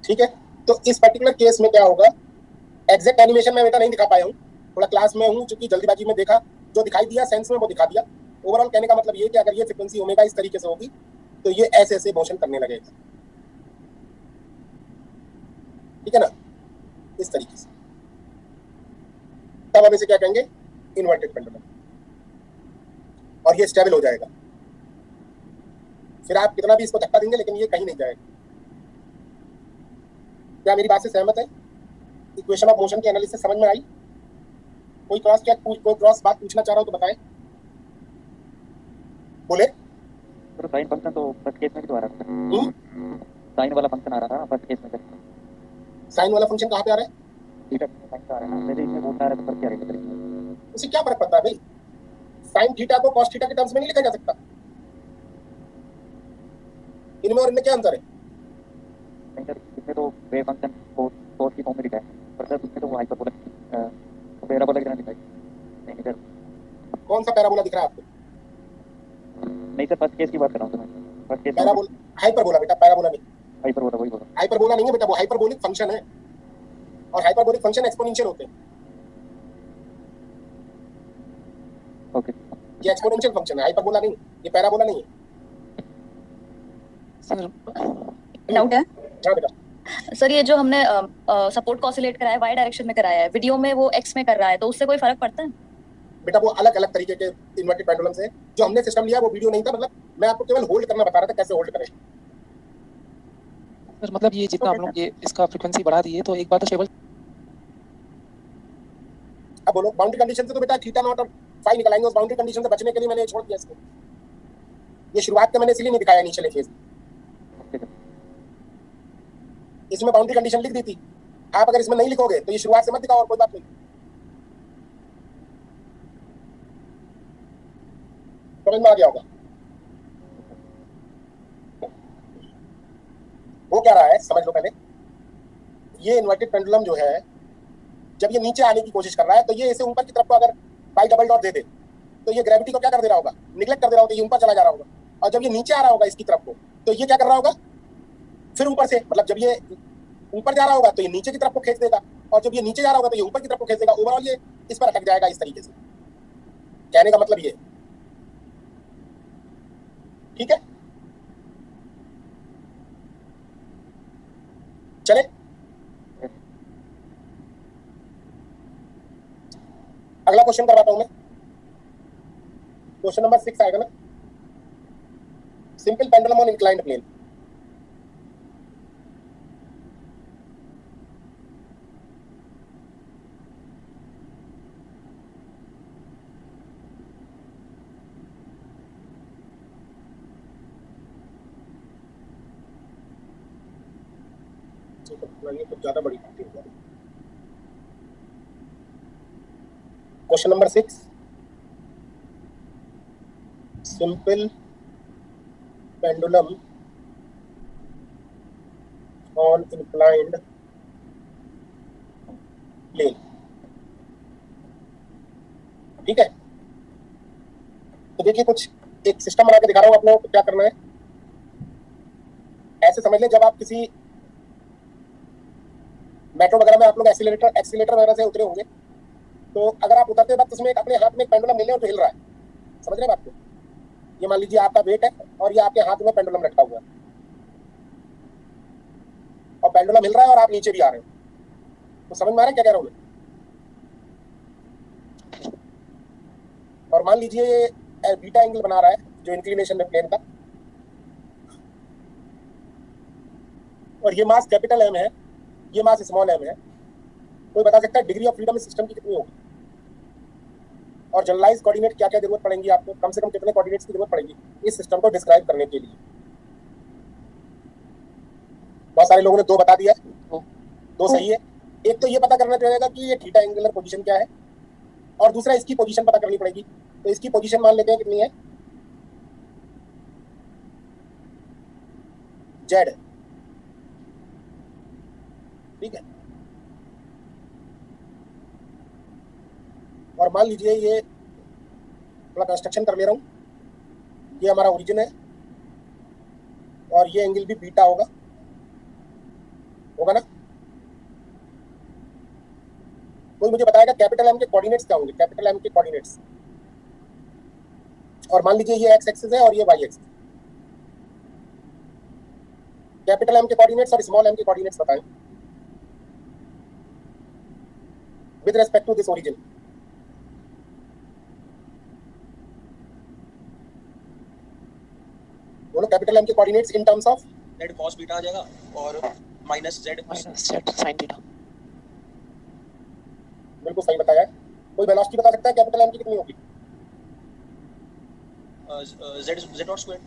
ठीक है। तो इस पर्टिकुलर केस में क्या होगा, एग्जैक्ट एनिमेशन में बेटा नहीं दिखा पाया हूँ, थोड़ा क्लास में हूँ, चूंकि जल्दीबाजी में देखा, जो दिखाई दिया सेंस में वो दिखा दिया। ओवरऑल कहने का मतलब ये कि अगर ये फ्रीक्वेंसी ओमेगा इस तरीके से होगी तो ये ऐसे ऐसे मोशन करने लगेगा, ठीक है ना, इस तरीके से। तब हम इसे क्या कहेंगे, इन्वर्टेड पेंडुलम, और ये स्टेबल हो जाएगा। फिर आप कितना भी इसको धक्का देंगे लेकिन ये कहीं नहीं जाएगा। क्या मेरी बात से सहमत है? इक्वेशन ऑफ मोशन की एनालिसिस समझ में आई? कोई क्रॉस बात पूछना चाह रहा हो तो बताएं, बोले। तो साइन फंक्शन तो फर्स्ट केस में भी तो आ रहा था, साइन वाला फंक्शन आ रहा था फर्स्ट केस में। साइन वाला फंक्शन कहाँ पे आ रहा है? थीटा साइन का आ रहा है ना, इसमें वोट आ रहा है तो फर्क क्या रहेगा? उसे क्या फर्क पड़ता है भाई? साइन थीटा को कॉस थीटा के टर्म्स में नहीं लिखा जा सकता। इनमें और इनमें क्या अंतर है? इसमें तो वेव फंक्शन कोस की फॉर्म में लिखा है, पर सर उसमें तो वो हाइपरबोला पैराबोला की तरह लिखा है। नहीं सर, कौन सा पैराबोला दिख रहा है आपको? नहीं सर, फर्स्ट केस की बात कर रहा हूँ मैं। फर्स्ट केस पैराबोला, हाइपरबोला बेटा, पैराबोला नहीं। हाइपरबोला, वही बोला। हाइपरबोला नहीं है बेटा, वो हाइपरबोलिक फंक्शन है, और हाइपरबोलिक फंक्शन एक्सपोनेंशियल होते हैं। ओके, ये एक्सपोनेंशियल फंक्शन है, हाइपरबोला नहीं, ये पैराबोला नहीं है। सर डाउट है हाँ बेटा, सर, ये जो हमने सपोर्ट को ऑसिलेट कराया है वाई डायरेक्शन में कराया है, वीडियो में वो एक्स में कर रहा है, तो उससे कोई फर्क पड़ता है? बेटा वो अलग अलग तरीके के इन्वर्टेड पेंडुलम से, जो हमने सिस्टम लिया वो वीडियो नहीं था, मतलब मैं आपको केवल होल्ड करना बता रहा था, कैसे होल्ड करें। सर मतलब ये जितना आप लोग ये इसका फ्रीक्वेंसी बढ़ा दिए तो एक बार तो स्टेबल। अब बोलो, बाउंड्री कंडीशन से तो बेटा थीटा नॉट और फाई निकल आएंगे। उस बाउंड्री कंडीशन से बचने के लिए मैंने छोड़ दिया इसको। ये शुरुआत में मैंने इसलिए नहीं दिखाया इनिशियल फेज, इसमें बाउंड्री कंडीशन लिख दी थी। आप अगर इसमें नहीं लिखोगे तो ये शुरुआत से मत दिखाओ, और कोई बात नहीं। समझ में आ गया होगा? वो क्या रहा है समझ लो पहले। ये इन्वर्टेड पेंडुलम जो है, जब ये नीचे आने की कोशिश कर रहा है तो ये इसे ऊपर की तरफ को अगर बाई डबल डॉट दे दे तो ये ग्रेविटी को क्या कर दे रहा होगा, निगलेक्ट कर दे रहा होगा, ये ऊपर चला जा रहा होगा। और जब ये नीचे आ रहा होगा इसकी तरफ को, तो ये क्या कर रहा होगा, फिर ऊपर से, मतलब जब ये ऊपर जा रहा होगा तो ये नीचे की तरफ को खींच देगा, और जब ये नीचे जा रहा होगा तो ये ऊपर की तरफ को खींच देगा। ओवरऑल ये इस पर अटक जाएगा इस तरीके से। कहने का मतलब ये, ठीक है? चले, अगला क्वेश्चन करवाता हूं मैं। क्वेश्चन नंबर 6 आएगा ना, simple pendulum on inclined plane. ये कुछ ज्यादा बड़ी है। Question number 6, simple pendulum on inclined plane. ठीक है, तो देखिए कुछ एक सिस्टम बना के दिखा रहा हूं आप लोगों को क्या करना है। ऐसे समझ ले, जब आप किसी मेट्रो वगैरह में आप लोग एक्सीलेटर वगैरह से उतरे होंगे, तो अगर आप उतरते वक्त उसमें अपने हाथ में एक पेंडुलम ले लें और तो हिल रहा है, समझ रहे हैं बात को? ये मान लीजिए आपका वेट है और ये आपके हाथ में पेंडुलम लटका हुआ है, और पेंडुलम हिल रहा है और आप नीचे भी आ रहे हो, तो समझ में आ रहा है क्या कह रहा हूं मैं? और मान लीजिए ये बीटा एंगल बना रहा है जो इंक्लिनेशन है प्लेन का, और ये मास कैपिटल एम है, ये मास स्मॉल एम है। कोई बता सकता है डिग्री ऑफ फ्रीडम इस सिस्टम की कितनी होगी? और जनरलाइज कोऑर्डिनेट क्या क्या जरूरत पड़ेगी आपको, कम से कम कितने कोऑर्डिनेट्स की जरूरत पड़ेगी इस सिस्टम को डिस्क्राइब करने के लिए? बहुत सारे लोगों ने 2 बता दिया है, 2 सही है। एक तो ये पता करना पड़ेगा कि ये थीटा एंगुलर पोजीशन क्या है, और दूसरा इसकी पोजीशन पता करनी पड़ेगी। तो इसकी पोजीशन मान लेते हैं कितनी है, जेड। ठीक है, और मान लीजिए ये थोड़ा कंस्ट्रक्शन कर ले रहा हूं, ये हमारा ओरिजिन है और ये एंगल भी बीटा होगा ना। कोई मुझे बताएगा कैपिटल एम के कोऑर्डिनेट्स क्या होंगे? कैपिटल एम के कोऑर्डिनेट्स और मान लीजिए ये एक्स एक्सिस है और ये वाई एक्सिस। कैपिटल एम के कोऑर्डिनेट्स और स्मॉल एम के कोऑर्डिनेट्स बताएं with respect to this origin. बोलो कैपिटल एम के coordinates in terms of z cos beta आ जाएगा और माइनस z sin थीटा। बिल्कुल सही बताया है। कोई वेलोसिटी बता सकता है कैपिटल एम की कितनी होगी? z not square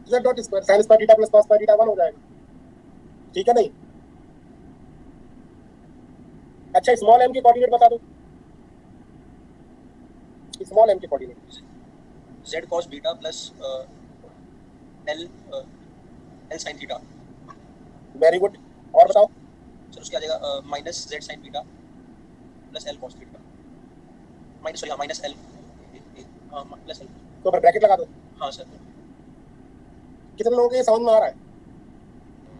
z dot square sin square theta plus cos square theta 1 हो जाएगा। ठीक है नहीं? अच्छा स्मॉल एम के कोऑर्डिनेट बता दो। स्मॉल एम के coordinate z cos beta plus l sin theta. Very good. और बताओ। सर उसके आ जाएगा minus z sin beta plus l cos theta minus l plus l। तो फिर ब्रैकेट लगा दो। हाँ सर। कितने लोगों के समझ में आ रहा है?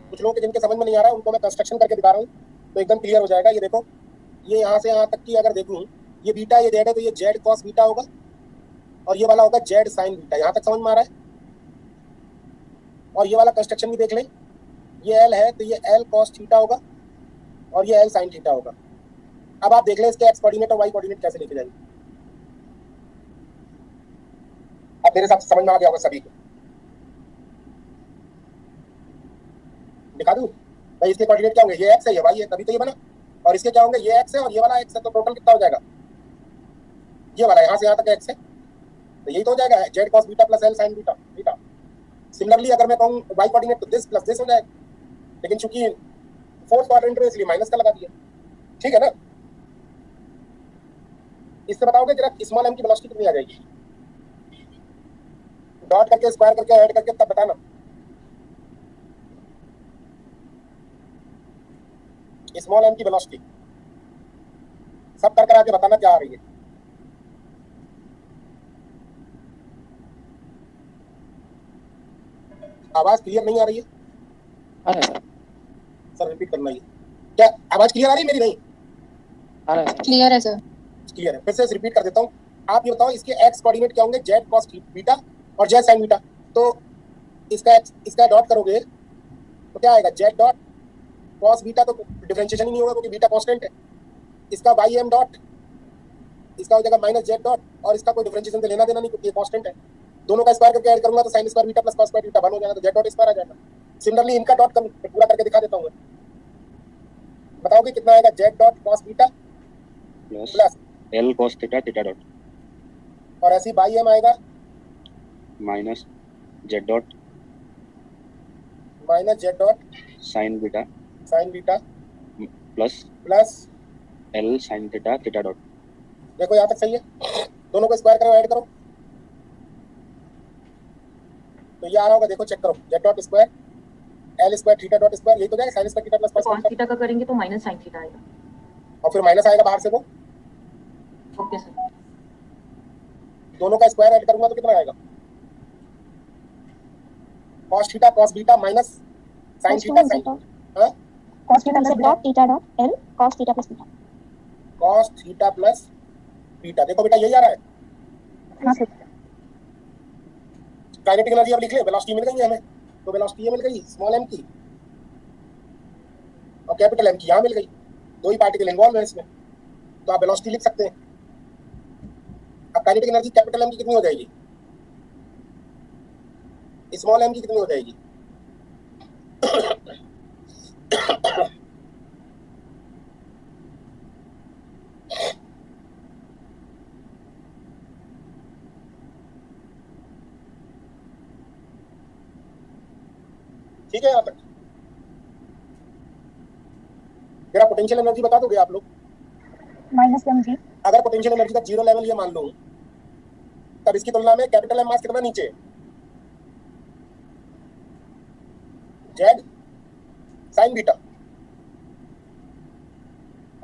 कुछ लोगों के जिनके समझ में नहीं आ रहा है उनको मैं कंस्ट्रक्शन करके दिखा रहा हूँ तो एकदम क्लियर हो जाएगा। ये देखो ये यहाँ से यहाँ तक की अगर देखूँ ये बीटा ये जेड है तो ये जेड कॉस बीटा होगा और ये वाला होगा जेड साइन बीटा। यहाँ तक समझ में आ रहा है? और ये वाला कंस्ट्रक्शन भी देख लें। ये एल है तो ये एल कॉस थीटा होगा और ये एल साइन थीटा होगा। अब आप देख लें इसके एक्स कोऑर्डिनेट और वाई कोऑर्डिनेट कैसे लेके जाएंगे। अब मेरे साथ समझ में आ गया होगा सभी को। दिखा दूं भाई इसके कोऑर्डिनेट क्या होंगे? ये एक्स है ये वाई है तभी तो ये बना। और इसके क्या होंगे? ये एक्स है और ये वाला एक्स है तो टोटल कितना हो जाएगा? ये वाला यहाँ से यहाँ तक एक्स है तो यही तो हो जाएगा Z cos beta plus L sine beta beta. Similarly अगर मैं कहूँ वाई कोऑर्डिनेट तो दिस प्लस दिस हो जाएगा, लेकिन चूंकि फोर्थ क्वाड्रेंट में इसलिए माइनस का लगा दिया। ठीक है ना? इससे बताओगे जरा स्मॉल एम की वेलोसिटी कितनी आ जाएगी? डॉट करके स्क्वायर करके ऐड करके तब बताना। स्मॉल एम की वेलोसिटी सब कर आके बताना क्या आ रही है। आवाज क्लियर नहीं आ रही है? आ रहा है सर। सर रिपीट करना है। क्या आवाज क्लियर आ रही है मेरी? नहीं आ रहा है सर। क्लियर है सर। क्लियर है। फिर से रिपीट कर देता हूँ। आप ये बताओ इसके एक्स कोऑर्डिनेट क्या होंगे? जेड कॉस बीटा और जेड साइन बीटा। तो इसका डॉट करोगे तो क्या आएगा? जेड डॉट कॉस बीटा तो डिफरेंशिएशन ही नहीं होगा क्योंकि बीटा कांस्टेंट है। इसका वाई एम डॉट इसका हो जाएगा माइनस जेड डॉट और इसका कोई डिफरेंशिएशन से लेना देना नहीं क्योंकि ये कांस्टेंट है। दोनों का स्क्वायर करके ऐड करूंगा तो sine square beta plus cos square beta 1 हो जाएगा तो जेड डॉट स्क्वायर आ जाएगा। सिमिलरली इनका डॉट पूरा करके दिखा देता हूँ। बताओगे कितना आएगा? Z dot cos beta plus L cos theta theta dot और ऐसे ही वाई एम आएगा minus Z dot minus Z dot sign beta plus L sine theta theta dot. देखो यहाँ तक सही है। दोनों को स्क्वायर करो ऐड करो तो ये आ रहा होगा। देखो चेक करो Z dot square L square theta dot square यही तो जाएगा sine square theta plus cos theta का करेंगे तो माइनस sin थीटा आएगा। और फिर माइनस आएगा बाहर से वो। Okay sir. दोनों का स्क्वायर ऐड करूंगा तो कितना आएगा? cos theta cos beta minus sin theta sin हां cos theta dot theta dot l cos theta plus beta. cos theta plus beta. देखो बेटा यही आ रहा है। हां सर। काइनेटिक एनर्जी अब लिख ले। वेलोसिटी मिल गई है हमें तो वेलोसिटी ये मिल गई स्मॉल एम की और कैपिटल एम की यहाँ मिल गई। दो ही पार्टिकल इन्वॉल्व है इसमें तो आप वेलोसिटी लिख सकते हैं। अब काइनेटिक एनर्जी कैपिटल एम की कितनी हो जाएगी? स्मॉल एम की कितनी हो जाएगी? ठीक है यहाँ तक। मेरा पोटेंशियल एनर्जी बता दोगे आप लोग? Minus mg। अगर पोटेंशियल एनर्जी का जीरो लेवल ये मान लो तब इसकी तुलना में कैपिटल एम मास कितना नीचे है? जेड साइन बीटा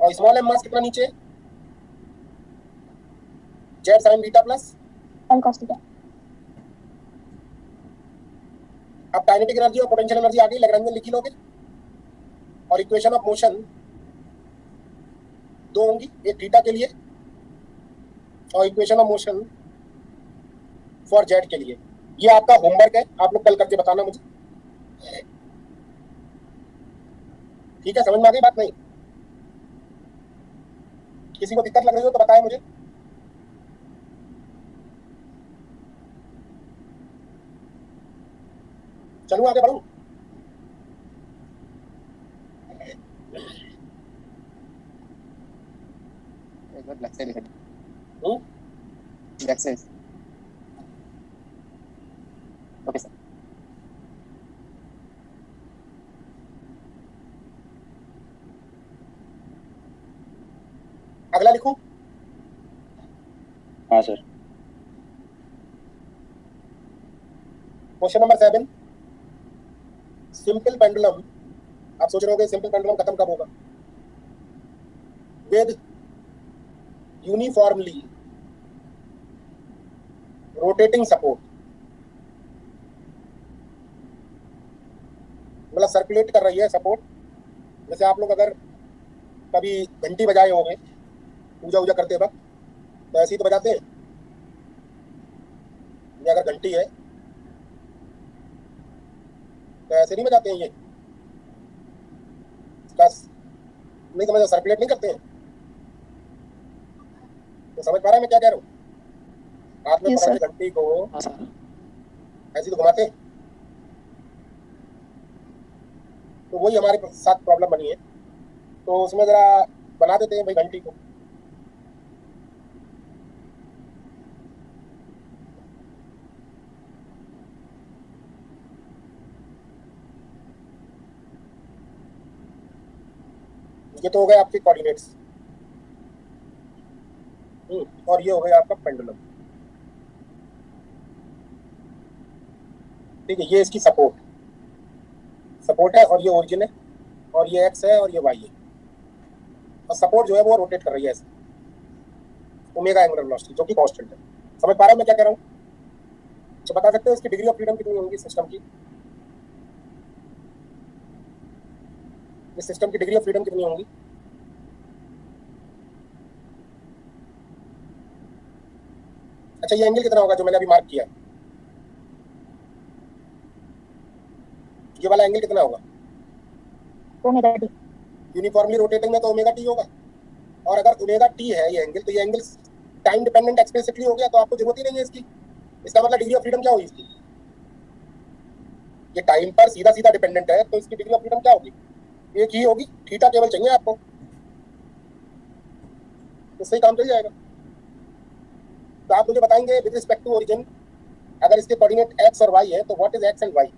और स्मॉल एम मास कितना नीचे? Z sign beta plus l cos theta. अब काइनेटिक एनर्जी और पोटेंशियल एनर्जी आ गई। लैग्रेंजियन लिख ही लोगे और इक्वेशन ऑफ मोशन दो होंगी, एक थीटा के लिए और equation of motion for Z के लिए। ये आपका होमवर्क है, आप लोग कल करके बताना मुझे, ठीक है? समझ में आ गई बात? नहीं किसी को दिक्कत लग रही हो तो बताएं मुझे। चलूं आगे बढ़ूं? एक बार ब्लैक से लिख हूं? ब्लैक से ओके सर। अगला लिखूं? हाँ sir. Question number 7, simple pendulum. आप सोच रहे होगे सिंपल पेंडुलम खत्म कब होगा? विद यूनिफॉर्मली रोटेटिंग सपोर्ट, मतलब सर्कुलेट कर रही है सपोर्ट। जैसे आप लोग अगर कभी घंटी बजाए होंगे पूजा वूजा करते वक्त, तो ऐसे ही तो बजाते हैं। ये अगर घंटी है तो ऐसे नहीं बजाते हैं, ये इसका नहीं समझ, सर्कुलेट नहीं करते हैं। तो समझ पा रहा है मैं क्या कह रहा हूँ? हाथ में Yes, पकड़ sir. के घंटी को हाँ सर। ऐसे तो घुमाते हैं। तो वही हमारे साथ प्रॉब्लम बनी है, तो उसमें जरा बना देते हैं भाई घंटी को। ये तो हो गए आपके कोऑर्डिनेट्स, और ये हो गया आपका पेंडुलम, ठीक है? ये इसकी सपोर्ट है, और ये ओरिजिन है, और ये एक्स है, और ये वाई है, और सपोर्ट जो है वो रोटेट कर रही है ऐसे, ओमेगा एंगुलर वेलोसिटी, जो कि कांस्टेंट है। समझ पा रहे हो मैं क्या कह रहा हूँ? तो बता सकते हो इसकी डिग्री ऑफ फ्रीडम कितनी होगी सिस्टम की? इस सिस्टम की डिग्री ऑफ फ्रीडम कितनी होगी? अच्छा, ये एंगल कितना होगा जो मैंने अभी मार्क किया? ये वाला एंगल कितना होगा? Omega T. यूनिफॉर्मली रोटेटिंग में तो ओमेगा टी होगा, और अगर ओमेगा टी है ये एंगल, तो ये एंगल टाइम डिपेंडेंट एक्सप्लिसिटली हो गया, तो आपको जरूरत ही नहीं है इसकी। इसका मतलब डिग्री ऑफ फ्रीडम क्या होगी इसकी? ये टाइम पर सीधा सीधा डिपेंडेंट है, तो इसकी डिग्री ऑफ फ्रीडम क्या होगी? एक ही होगी, थीटा केवल चाहिए आपको, इससे ही काम चल जाएगा। तो आप मुझे बताएंगे विद रिस्पेक्ट टू ओरिजिन, अगर इसके कोऑर्डिनेट एक्स और वाई है, तो what is x and y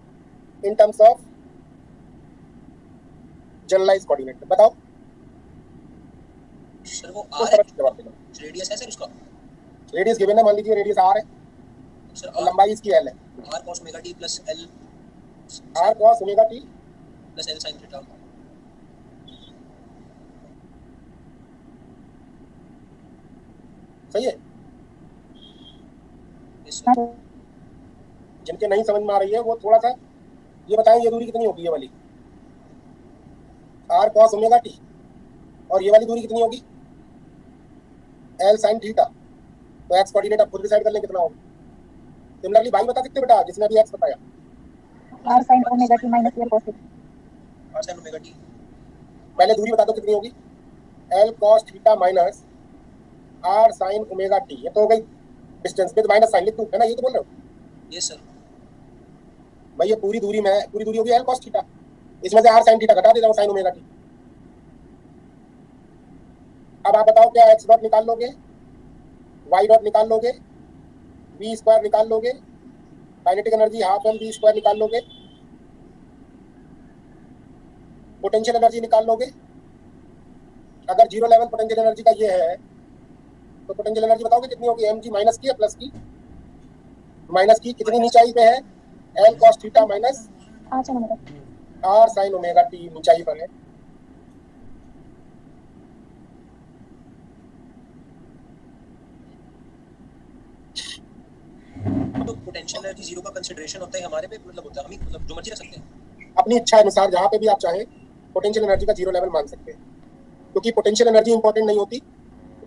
in terms of generalized coordinate? बताओ। सर वो तो आर है, जवाब देना। रेडियस है सर उसका? रेडियस गिवन है, मान लीजिए रेडियस आर है सर और लंबाई इसकी एल है। R cos omega t plus l r cos omega t plus l sin theta. सही है? यस हाँ सर। सर। जिनके नहीं समझ में आ रही है वो थोड़ा सा ये बताएं, ये दूरी कितनी होगी ये वाली? आर कॉस ओमेगा टी, और ये वाली दूरी कितनी होगी? L sine theta. तो एक्स कोऑर्डिनेट आप खुद डिसाइड कर लें कितना होगा। सिमिलरली भाई बता सकते हैं बेटा, जिसने अभी एक्स बताया? R sine omega t minus l cos theta. R sin omega t पहले दूरी बता दो कितनी होगी? L cos theta minus r sine omega t. ये तो हो गई डिस्टेंस विद माइनस साइन, लिख दूं, है ना? ये तो बोल रहे हो यस सर। भाई, ये पूरी दूरी में पूरी दूरी होगी एल कॉस थीटा, इसमें से आर साइन थीटा घटा देता हूं, साइन ओमेगा टी। अब आप बताओ क्या एक्स डॉट निकाल लोगे, वाई डॉट निकाल लोगे, वी स्क्वायर निकाल लोगे, kinetic energy half m v square निकाल लोगे, पोटेंशियल एनर्जी निकाल लोगे। अगर जीरो लेवल पोटेंशियल एनर्जी का ये है, तो पोटेंशियल एनर्जी बताओगे कितनी होगी? एम जी माइनस की या प्लस की? माइनस की। कितनी नीचाई पे है? L cos theta minus r sine omega. R sine omega t ऊंचाई पर है। तो पोटेंशियल एनर्जी जीरो का कंसीडरेशन होता है हमारे पे, मतलब होता है हम ही मतलब जो मर्जी रख सकते हैं अपनी इच्छा अनुसार जहां पे भी आप चाहें पोटेंशियल एनर्जी का जीरो लेवल मान सकते हैं, क्योंकि पोटेंशियल एनर्जी इंपॉर्टेंट नहीं होती,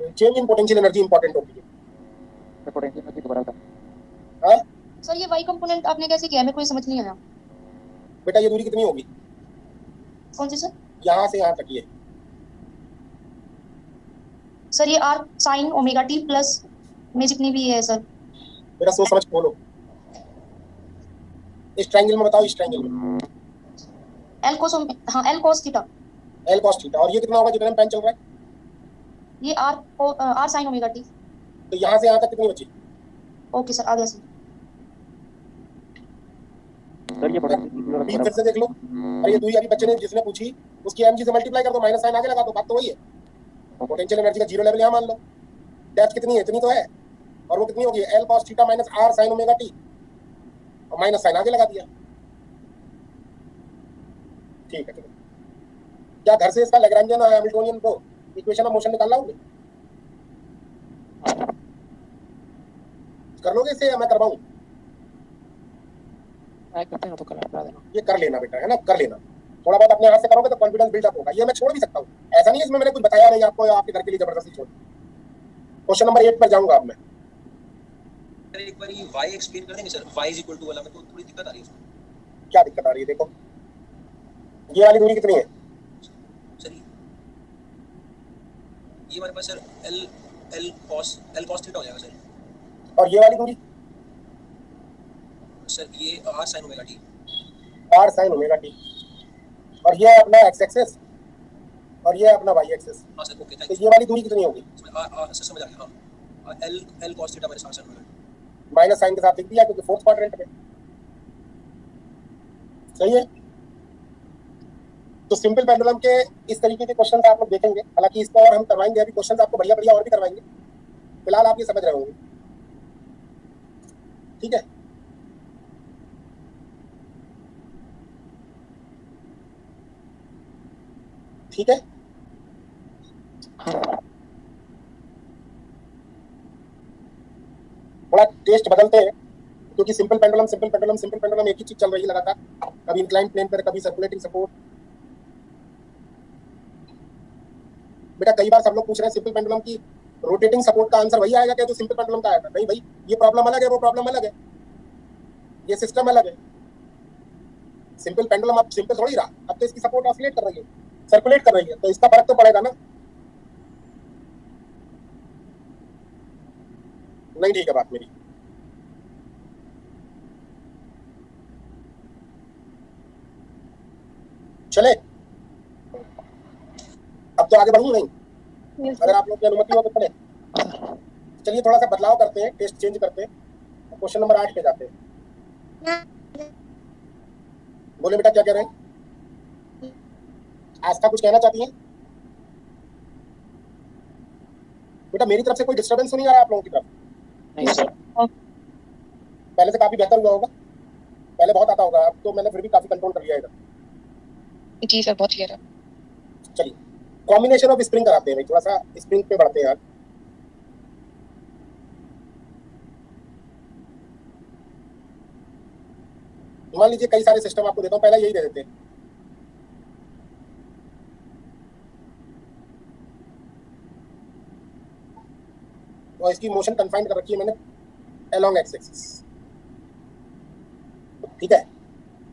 change in potential energy important होती है। पोटेंशियल एनर्जी दोबारा बता। हाँ, सर ये y कंपोनेंट आपने कैसे किया, मेरे को ये समझ नहीं आया। बेटा ये दूरी कितनी होगी? कौन सी सर? यहाँ से यहाँ तक ये। सर ये r sin omega t plus में जितनी भी है सर। बेटा सोच समझ बोलो। इस ट्रायंगल में बताओ, इस ट्रायंगल में l cos हाँ l cos theta. L cos theta, और ये कितना होगा जितना में पेन चल रहा है? ये r sin ओमेगा t। तो यहाँ से यहाँ तक कितनी बची? ओके सर, आ गया सर। सर ये बड़ा बी फिर से देख लो। अरे ये दूरी अभी बच्चे ने जिसने पूछी उसकी mg से मल्टीप्लाई कर दो, माइनस साइन आगे लगा दो, बात तो वही है। पोटेंशियल एनर्जी का जीरो लेवल यहाँ मान लो। डेप्थ कितनी है? इतनी तो है, और वो कितनी होगी? L cos theta minus r sin omega t, और माइनस साइन आगे लगा दिया। ठीक है, चलो क्या घर से इसका लैग्रांजियन और हैमिल्टोनियन को इक्वेशन ऑफ मोशन निकालना होगा? कर लोगे इसे या मैं करवाऊं? ट्राई करते हैं तो करा देना। ये कर लेना बेटा, है ना, कर लेना। थोड़ा बहुत अपने हाथ से करोगे तो कॉन्फिडेंस बिल्डअप होगा। ये मैं छोड़ भी सकता हूँ, ऐसा नहीं है इसमें मैंने कुछ बताया नहीं आपको, आपके घर के लिए जबरदस्ती छोड़। क्वेश्चन नंबर 8 पर जाऊंगा अब मैं। सर एक बार ये y एक्सप्लेन कर देंगे sir, y is equal to वाला में तो थोड़ी दिक्कत आ रही है इसमें। क्या दिक्कत आ रही है? देखो ये वाली दूरी कितनी है? सर ये हमारे पास सर l cos थीटा हो जाएगा सर। और ये वाली दूरी? सर ये r sin omega t। r sin omega t, और ये अपना x एक्सिस और ये अपना y एक्सिस। हां सर, ओके थैंक तो यू। ये वाली दूरी कितनी होगी? सर समझ आ गया। हां l cos theta minus r sin omega t। Minus sine के साथ लिख दिया क्योंकि फोर्थ क्वाड्रेंट में। सही है। तो सिंपल पेंडुलम के इस तरीके के क्वेश्चंस आप लोग देखेंगे, हालांकि इसको और हम करवाएंगे, अभी क्वेश्चंस आपको बढ़िया बढ़िया और भी करवाएंगे। फिलहाल आप ये समझ रहे होंगे, ठीक है। ठीक है, थोड़ा टेस्ट बदलते हैं क्योंकि सिंपल पेंडुलम एक ही चीज चल रही है लगातार, कभी इंक्लाइन प्लेन पर, कभी सर्कुलेटिंग सपोर्ट। बेटा कई बार सब लोग पूछ रहे हैं सिंपल पेंडुलम की रोटेटिंग सपोर्ट का आंसर वही आएगा क्या जो सिंपल पेंडुलम का आएगा? नहीं भाई, ये प्रॉब्लम अलग है, वो प्रॉब्लम अलग है, ये सिस्टम अलग है। सिंपल पेंडुलम अब सिंपल थोड़ी रहा, अब तो इसकी सपोर्ट ऑसिलेट कर रही है, सर्कुलेट कर रही है, तो इसका फर्क तो पड़ेगा ना। नहीं ठीक है बात मेरी। चले अब तो आगे बढ़ूं नहीं? अगर आप लोग की अनुमति हो तो चले। चलिए थोड़ा सा बदलाव करते हैं, टेस्ट चेंज करते हैं, क्वेश्चन नंबर 8 पे जाते हैं। बोले बेटा क्या कह रहे हैं? आस्था कुछ कहना चाहती हैं? बेटा मेरी तरफ से कोई डिस्टर्बेंस तो नहीं आ रहा आप लोगों की तरफ? नहीं सर। पहले से काफी बेहतर हुआ होगा, पहले बहुत आता होगा, अब तो मैंने फिर भी काफी कंट्रोल कर लिया इधर। जी सर, बहुत क्लियर है। चलिए कॉम्बिनेशन ऑफ स्प्रिंग कराते हैं भाई, थोड़ा सा स्प्रिंग पे बढ़ते हैं यार। मान लीजिए कई सारे सिस्टम आपको देता हूं, पहले यही दे देते हैं। और इसकी मोशन कन्फाइंड कर रखी है मैंने अलोंग एक्स एक्सिस, ठीक है।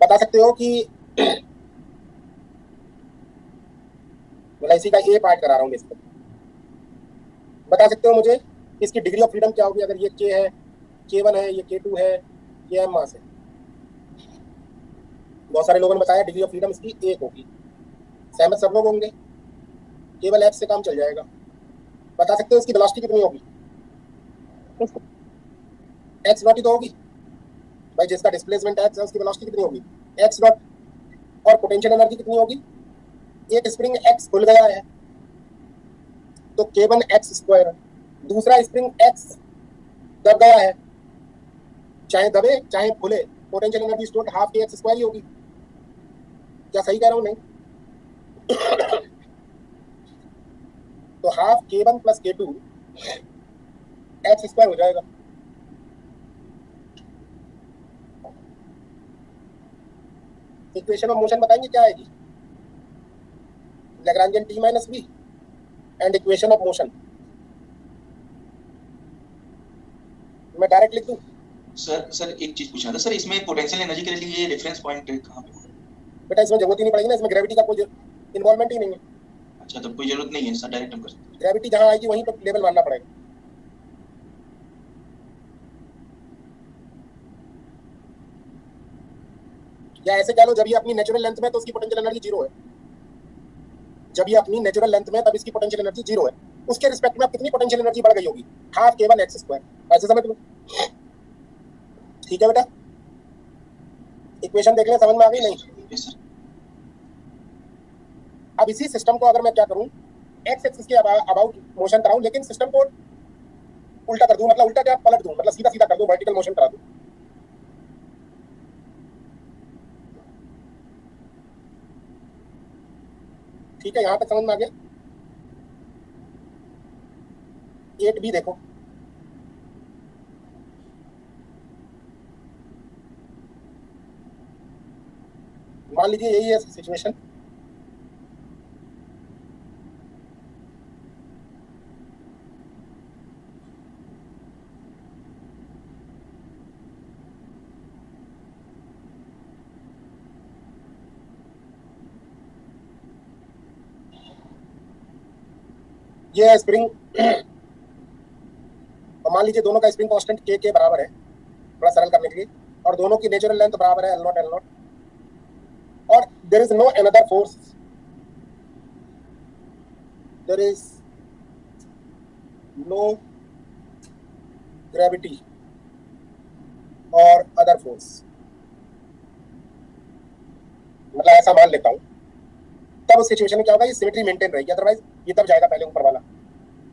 बता सकते हो कि इसी का ए पार्ट करा रहा हूँ इसको, बता सकते हो मुझे इसकी डिग्री ऑफ फ्रीडम क्या होगी? अगर ये के है, K1 है, ये K2 है, ये एम मास है। बहुत सारे लोगों ने बताया डिग्री ऑफ फ्रीडम इसकी 1 होगी, सहमत सब लोग होंगे, केवल एक्स से काम चल जाएगा। बता सकते हो इसकी वेलोसिटी कितनी होगी? एक्स नॉट ही तो होगी भाई, जिसका डिस्प्लेसमेंट एक्स है उसकी वेलोसिटी कितनी होगी? X not. और पोटेंशियल एनर्जी कितनी होगी? एक स्प्रिंग एक्स खुल गया है तो K1 एक्स स्क्वायर, दूसरा स्प्रिंग एक्स दब गया है, चाहे दबे चाहे खुले, potential energy stored half k x square ही होगी। क्या सही कह रहा हूँ? नहीं तो half K1 plus K2 x square हो जाएगा। इक्वेशन ऑफ मोशन बताएंगे क्या आएगी? Lagrangian T minus b and equation of motion. मैं डायरेक्ट लिख दूं सर एक चीज पूछना था सर, इसमें पोटेंशियल एनर्जी के लिए रेफरेंस पॉइंट कहाँ पे? बेटा इसमें जरूरत ही नहीं पड़ेगी ना, इसमें ग्रेविटी का कोई इन्वॉल्वमेंट ही नहीं है। अच्छा, तो कोई जरूरत नहीं है सर, डायरेक्ट हम कर सकते ग्रेविटी जहाँ आएगी वहीं पर लेवल मानना पड़ेगा। या ऐसे कह लो, जब ये अपनी नेचुरल लेंथ में तो उसकी पोटेंशियल एनर्जी जीरो है। जब ये अपनी नेचुरल लेंथ में तब इसकी पोटेंशियल एनर्जी जीरो है। उसके रिस्पेक्ट में अब कितनी पोटेंशियल एनर्जी बढ़ गई होगी? हाफ केवल एक्स स्क्वायर। ऐसे समझ लो। ठीक है बेटा, इक्वेशन देख लें, समझ में आ गई नहीं? हैं सर। अब इसी सिस्टम को अगर मैं क्या करूं, एक्स एक्सिस के अबाउट मोशन कराऊं, लेकिन सिस्टम को उल्टा कर दूं, मतलब उल्टा क्या, पलट दूं, मतलब सीधा सीधा कर दूं, वर्टिकल मोशन करा दूं। ठीक है, यहां तक समझ में आ गया? 8B देखो, मान लीजिए यही है सिचुएशन। ये है स्प्रिंग, और मान लीजिए दोनों का स्प्रिंग कांस्टेंट के बराबर है, थोड़ा सरल करने के लिए, और दोनों की नेचुरल लेंथ बराबर है L0 L0, और there is no another force, there is no gravity और अदर फोर्स, मतलब ऐसा मान लेता हूं। तब उस सिचुएशन में क्या होगा, ये सिमेट्री मेंटेन रहेगी, अदरवाइज ये तब जाएगा पहले ऊपर वाला।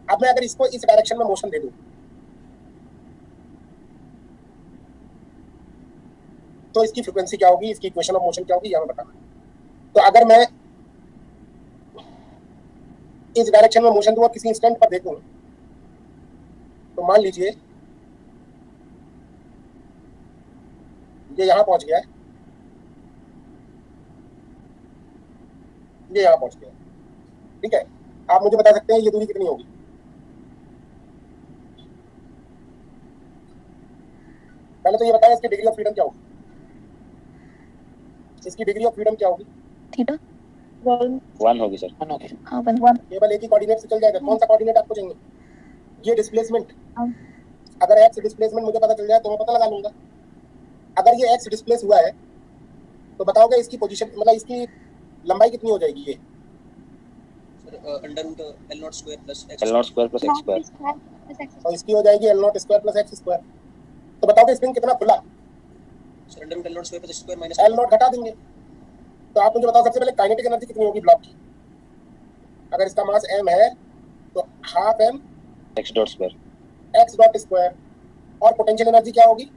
अब मैं अगर इसको इस डायरेक्शन में मोशन दे दूं तो इसकी फ्रीक्वेंसी क्या होगी, इसकी इक्वेशन ऑफ मोशन क्या होगी, यह मैं बताना। तो अगर मैं इस डायरेक्शन में मोशन दूं और किसी इंस्टेंट पर देखूं, तो मान लीजिए ये यहां पहुंच गया है, ये यहां पहुंच गया। ठीक है, आप मुझे बता सकते हैं ये दूरी कितनी होगी? पहले तो ये बताएं इसकी डिग्री ऑफ फ्रीडम क्या होगी? इसकी डिग्री ऑफ फ्रीडम क्या होगी? थीटा 1 होगी सर। 1 होगी। हाँ 1 केवल एक ही कोऑर्डिनेट से चल जाएगा। कौन सा कोऑर्डिनेट आपको चाहिए? ये डिस्प्लेसमेंट। हाँ। अगर एक्स डिस्प्लेसमेंट मुझे पता चल जाए तो मैं पता लगा लूंगा। अगर ये एक्स डिस्प्लेस हुआ है तो बताओगे इसकी पोजीशन, मतलब इसकी लंबाई कितनी हो जाएगी? ये sir under root L0 square plus x L0 square plus x square, और इसकी हो जाएगी L0 square plus x square. तो बताओगे स्प्रिंग कितना खुला? Sir under root L0 square plus x square minus L0 घटा देंगे। तो आप मुझे बताओ सबसे पहले काइनेटिक एनर्जी कितनी होगी ब्लॉक की? अगर इसका मास m है तो half m x dot square, x dot square, और पोटेंशियल एनर्जी क्या होगी?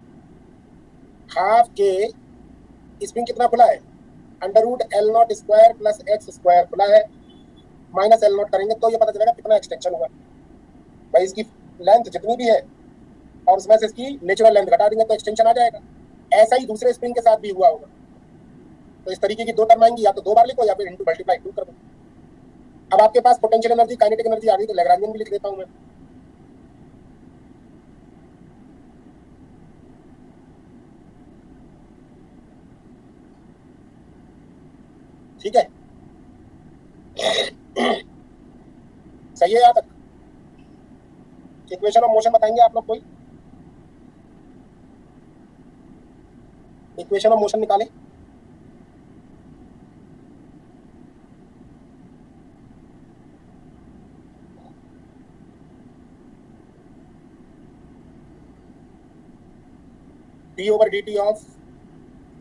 हाफ के, स्प्रिंग कितना खुला है? Under root L0 square plus x square खुला है, माइनस L0 करेंगे तो ये पता चलेगा कितना एक्सटेंशन हुआ। भाई इसकी लेंथ जितनी भी है और उसमें से इसकी नेचुरल लेंथ घटा देंगे तो एक्सटेंशन आ जाएगा। ऐसा ही दूसरे स्प्रिंग के साथ भी हुआ होगा। तो इस तरीके की दो टर्म आएंगी, या तो 2 बार लिखो या फिर इनटू मल्टीप्लाई 2 कर दो। अब आपके पास पोटेंशियल एनर्जी, काइनेटिक एनर्जी आ गई, तो लैग्रांजियन भी लिख देता हूं मैं। ठीक है, सही है यहाँ तक? इक्वेशन ऑफ मोशन बताएंगे आप लोग कोई? इक्वेशन ऑफ मोशन निकालें। D over d T of,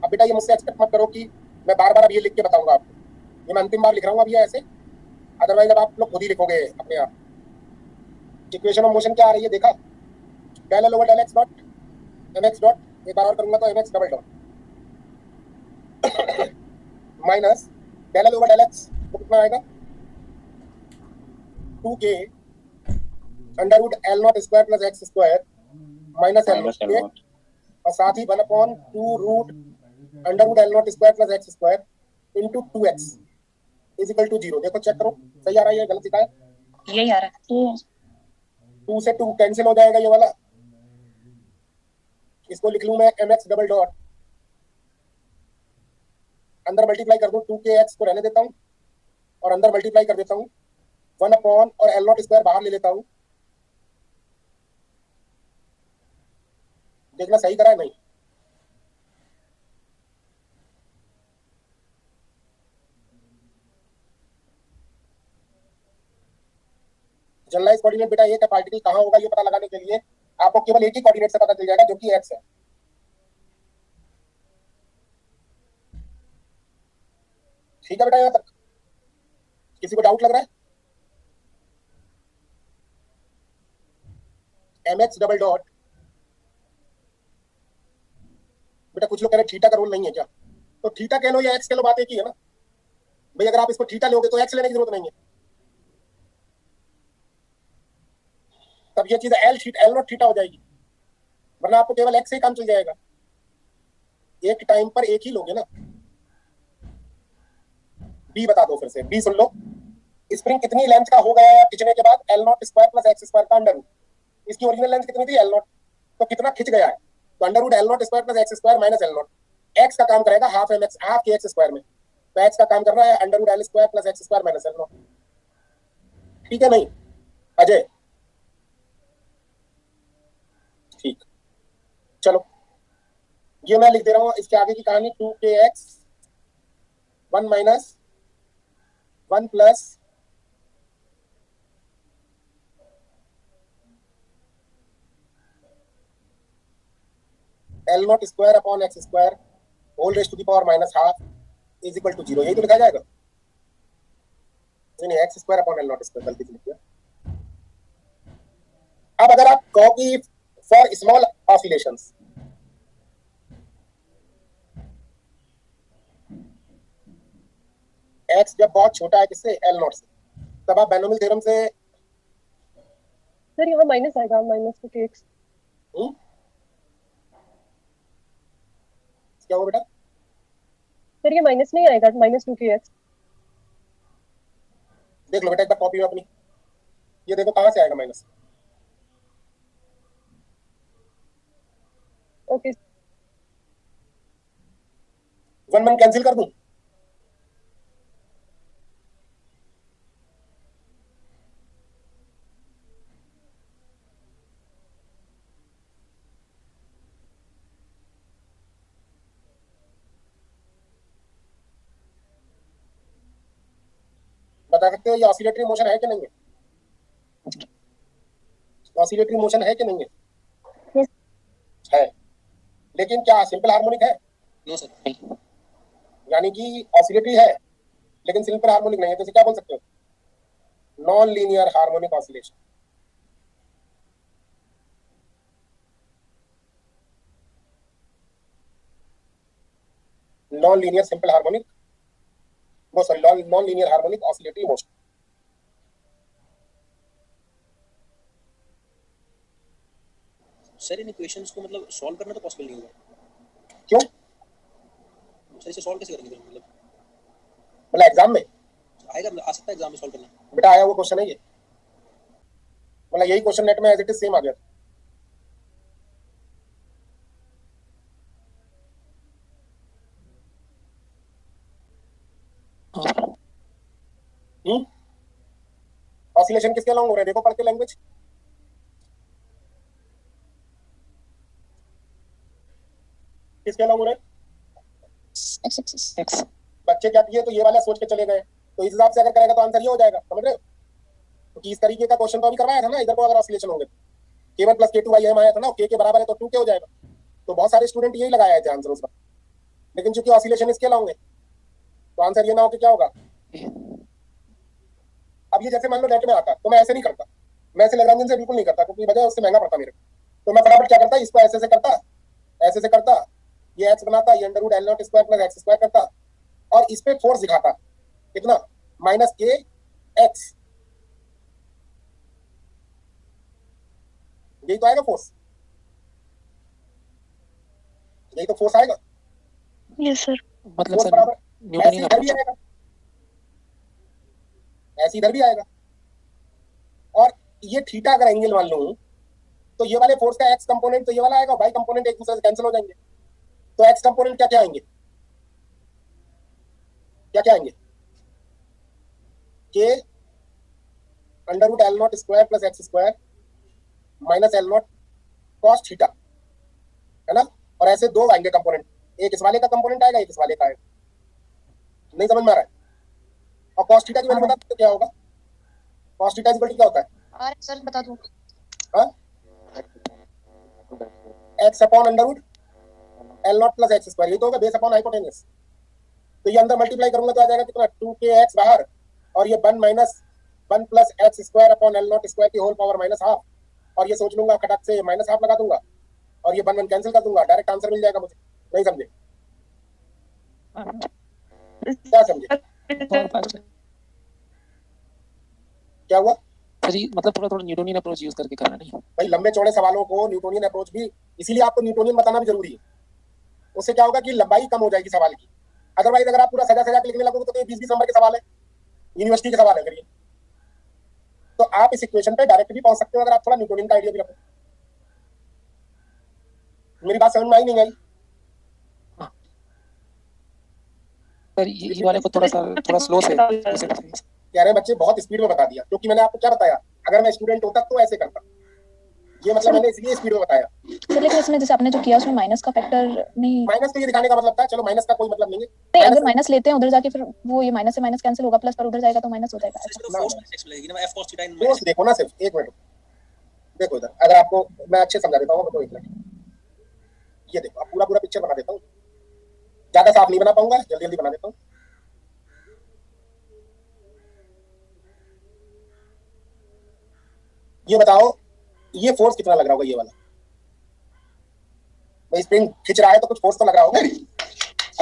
अब बेटा ये मुझसे एक्सपेक्ट मत करो कि मैं बार बार अब ये लिख के बताऊंगा आपको। ये मैं अंतिम बार लिख रहा हूँ अब ये ऐसे, अदरवाइज अब आप लोग खुद ही लिखोगे अपने आप। इक्वेशन ऑफ मोशन क्या आ रही है देखा? Del L over del x dot m x dot, एक बार और करूंगा तो m x double dot minus del L over del x, तो कितना आएगा? 2k under root L0 square plus x square minus L0, और साथ ही 1/2 root under root L0 square plus x square into 2x is equal to 0। देखो चेक करो सही आ रहा है या गलत लिखा है? यही आ रहा है। 2 से 2 कैंसिल हो जाएगा ये वाला, इसको लिख लूं मैं mx डबल डॉट, अंदर मल्टीप्लाई कर दूं 2kx को रहने देता हूं और अंदर मल्टीप्लाई कर देता हूं 1 अपॉन और एल नॉट स्क्वायर बाहर ले लेता हूं। देखना सही करा है नहीं? जनरलाइज कोऑर्डिनेट बेटा एक है, पार्टिकल कहां होगा ये पता लगाने के लिए आपको केवल एक ही कोऑर्डिनेट से पता चल जाएगा जो कि x है। ठीक है बेटा, यहां तक किसी को डाउट लग रहा है? mx डबल डॉट, बेटा कुछ लोग कह रहे थीटा का रोल नहीं है क्या? तो थीटा कह लो या x कह लो, बात एक ही है ना भाई। अगर आप इसको थीटा लोगे तो x लेने की जरूरत नहीं है, तब ये चीज एल नॉट थीटा हो जाएगी, वरना आपको केवल x से ही काम चल जाएगा। एक टाइम पर एक ही लोगे ना। बी बता दो फिर से, बी सुन लो। स्प्रिंग कितनी लेंथ का हो गया खिंचने के बाद? L naught square plus x square का अंडर रूट। इसकी ओरिजिनल लेंथ कितनी थी? L naught. तो कितना खिंच गया है? तो under root l naught square plus x square minus l naught. X का काम करेगा half m x, half k x square में, तो एक्स का काम कर रहा है under root L square plus x square minus l not. ठीक है नहीं अजय? ठीक, चलो ये मैं लिख दे रहा हूँ इसके आगे की कहानी। 2kx 1 minus 1 plus l naught square upon x square whole raised to the power minus half is equal to 0। यही तो लिखा जाएगा। नहीं x square upon l naught square, गलती से लिख दिया। अब अगर आप कहो कि फॉर स्मॉल ऑसिलेशंस, एक्स जब बहुत छोटा है किससे? एल नॉट से, तब आप बायनोमियल थ्योरम से सर यहाँ माइनस आएगा, माइनस 2kx। क्या हो बेटा? सर ये माइनस नहीं आएगा, माइनस 2kx। देख लो बेटा एक बार कॉपी में अपनी, ये देखो कहां से आएगा माइनस। ओके 1 1 कैंसिल कर दूं? बता सकते हो ये ऑसिलेटरी मोशन है कि नहीं है? ऑसिलेटरी मोशन है कि नहीं है? Yes. है, लेकिन क्या सिंपल हार्मोनिक है? No sir. यानी कि ऑसिलेटरी है लेकिन सिंपल हार्मोनिक नहीं है, तो इसे क्या बोल सकते हो? Non linear harmonic oscillation. Non linear simple harmonic, वो sorry non linear harmonic oscillatory motion. Sir इन इक्वेशंस को मतलब सॉल्व करना तो पॉसिबल नहीं होगा। क्यों? सर इसे सॉल्व कैसे करेंगे? मतलब एग्जाम में आएगा, आ सकता है एग्जाम में सॉल्व करना। बेटा आया वो क्वेश्चन है ये, मतलब यही क्वेश्चन नेट में एज इट इज सेम आ गया। ऑसिलेशन किसके लॉन्ग हो रहे हैं? देखो पढ़ के लैंग्वेज। किसके लॉन्ग हो रहे हैं? एक्स। बच्चे क्या किए? तो ये वाला सोच के चले गए, तो इस हिसाब से अगर करेगा तो आंसर ये हो जाएगा, समझ रहे हो? क्योंकि इस तरीके का क्वेश्चन तो अभी करवाया था ना, इधर को अगर ऑसिलेशन होंगे k1 प्लस k2 y आया था ना, k के बराबर है तो 2k हो जाएगा। तो बहुत सारे स्टूडेंट यही लगाया है आंसर उस वक्त, लेकिन चूंकि ऑसिलेशन इसके लॉन्ग है तो आंसर ये ना हो कि क्या होगा। अब ये जैसे मान लो नेट में आता तो मैं ऐसे नहीं करता, मैं ऐसे लैग्रांजियन से बिल्कुल नहीं करता क्योंकि वजह उससे महंगा पड़ता मेरे को। तो मैं फटाफट क्या करता, इसको ऐसे से करता, ऐसे से करता, ये एक्स बनाता, ये under root l naught square plus x square करता और इस पे फोर्स दिखाता कितना, माइनस के एक्स। यही तो आएगा फोर्स, यही तो फोर्स आएगा। Yes sir. मतलब फोर्स सर बराबर न्यूटन ऐसे इधर भी आएगा, ऐसे इधर भी आएगा। और ये थीटा अगर एंगल मान लूं तो ये वाले फोर्स का एक्स कंपोनेंट तो ये वाला आएगा, वाई कंपोनेंट एक दूसरे से कैंसिल हो जाएंगे। तो एक्स कंपोनेंट क्या क्या आएंगे, क्या क्या आएंगे, k under root l naught square plus x square minus l naught cos theta, है ना। और ऐसे दो आएंगे कंपोनेंट, एक इस वाले का कंपोनेंट आएगा, एक इस वाले का आएगा। नहीं समझ में आ रहा है? और कॉस थीटा की वैल्यू बता दो क्या होगा, कॉस थीटा इक्वल टू क्या होता है? और सर बता दो। हाँ, x upon under root l naught plus x square, ये तो होगा बेस अपॉन हाइपोटेन्यूस। तो ये अंदर मल्टीप्लाई करूंगा तो आ जाएगा कितना, 2kx बाहर, और ये 1 minus 1 plus x square upon l naught square की होल पावर माइनस हाफ, और ये सोच लूंगा खटक से माइनस हाफ लगा दूंगा, और ये 1 1 कैंसिल कर दूंगा, डायरेक्ट आंसर मिल जाएगा मुझे। नहीं समझे? क्या समझे? क्या हुआ सर ये मतलब थोड़ा थोड़ा न्यूटोनियन अप्रोच यूज करके करना नहीं। भाई, लंबे चौड़े सवालों को न्यूटोनियन अप्रोच भी, इसीलिए आपको न्यूटोनियन बताना भी जरूरी है। उससे क्या होगा कि लंबाई कम हो जाएगी सवाल की। अदरवाइज अगर आप पूरा सजा सजा के लिखने लगोगे तो ये 20-20 नंबर के सवाल है, यूनिवर्सिटी के सवाल है। करिए तो आप इस इक्वेशन पे डायरेक्ट भी पहुंच सकते हो अगर आप थोड़ा न्यूटोनियन का आइडिया भी रखो। मेरी बात समझ में आई नहीं आई? सर ये वाले को थोड़ा स्लो से कह रहे हैं बच्चे बहुत स्पीड में बता दिया, क्योंकि मैंने आपको क्या बताया, अगर मैं स्टूडेंट होता तो ऐसे करता। ये मतलब मैंने इसलिए स्पीड में बताया। तो लेकिन इसमें जैसे आपने जो किया उसमें माइनस का फैक्टर नहीं, माइनस तो ये दिखाने का मतलब था, चलो माइनस का कोई मतलब नहीं है। नहीं अगर माइनस लेते हैं उधर जाके फिर वो ये माइनस से माइनस कैंसिल होगा, प्लस पर उधर जाएगा तो माइनस हो जाएगा। फोर्स देखो ना, सिर्फ एक मिनट देखो इधर, अगर आपको मैं अच्छे समझा देता हूँ, एक मिनट ये देखो, अब पूरा पूरा पिक्चर बना देता हूँ, ज्यादा साफ नहीं बना पाऊंगा, जल्दी जल्दी बना देता हूँ। ये बताओ ये फोर्स कितना लग रहा होगा, ये वाला भाई स्प्रिंग खिंच रहा है तो कुछ फोर्स तो लग रहा होगा।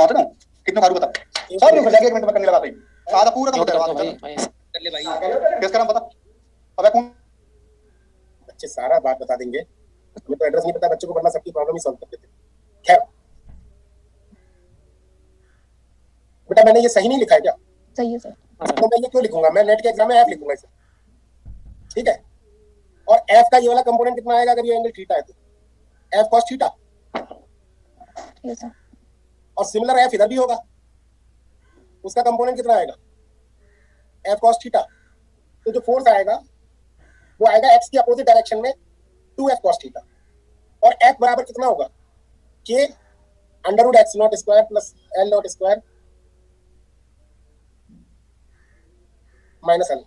और ना कितना मारू बता, सब रुक जाएगा, 1 मिनट में करने लगा भाई, आधा पूरा काम करवा दो कर ले भाई, किस करम बता। अबे कौन बच्चे सारा बात बता देंगे, हमें तो एड्रेस नहीं पता, बच्चों को वरना सबकी प्रॉब्लम ही सॉल्व कर देते। खैर बेटा मैंने ये सही नहीं लिखा है क्या? सही है सर। तो मैं ये क्यों लिखूंगा, मैं नेट के एग्जाम में एफ लिखूंगा इसे, ठीक है। और एफ का ये वाला कंपोनेंट कितना आएगा अगर ये एंगल थीटा है तो, F cos theta. Yes sir. और सिमिलर एफ इधर भी होगा, उसका कंपोनेंट कितना आएगा, एफ कॉस थीटा। तो जो फोर्स आएगा वो आएगा एक्स की अपोजिट डायरेक्शन में 2f कॉस थीटा, और f बराबर कितना होगा, k under root x naught square plus l naught square minus l.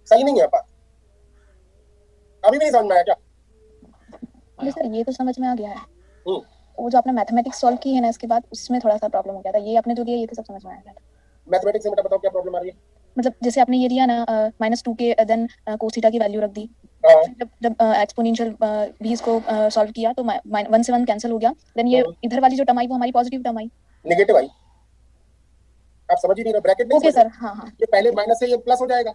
सही नहीं है बात? अभी भी नहीं समझ में आया क्या? नहीं सर ये तो समझ में आ गया है। वो जो आपने मैथमेटिक्स सॉल्व की है ना, इसके बाद उसमें थोड़ा सा प्रॉब्लम हो गया था। ये आपने जो दिया ये तो सब समझ में आ गया था। मैथमेटिक्स में बताओ क्या प्रॉब्लम आ रही है? मतलब जैसे आपने ये दिया ना -2k देन cos थीटा की वैल्यू रख दी, जब एक्सपोनेंशियल भी इसको सॉल्व किया तो 1 से 1 कैंसिल हो गया, देन ये इधर वाली जो टर्म आई वो हमारी पॉजिटिव टर्म आई, नेगेटिव आई। आप समझ ही नहीं रहे, ब्रैकेट नहीं। ओके सर, हाँ हाँ, ये पहले माइनस से ये प्लस हो जाएगा,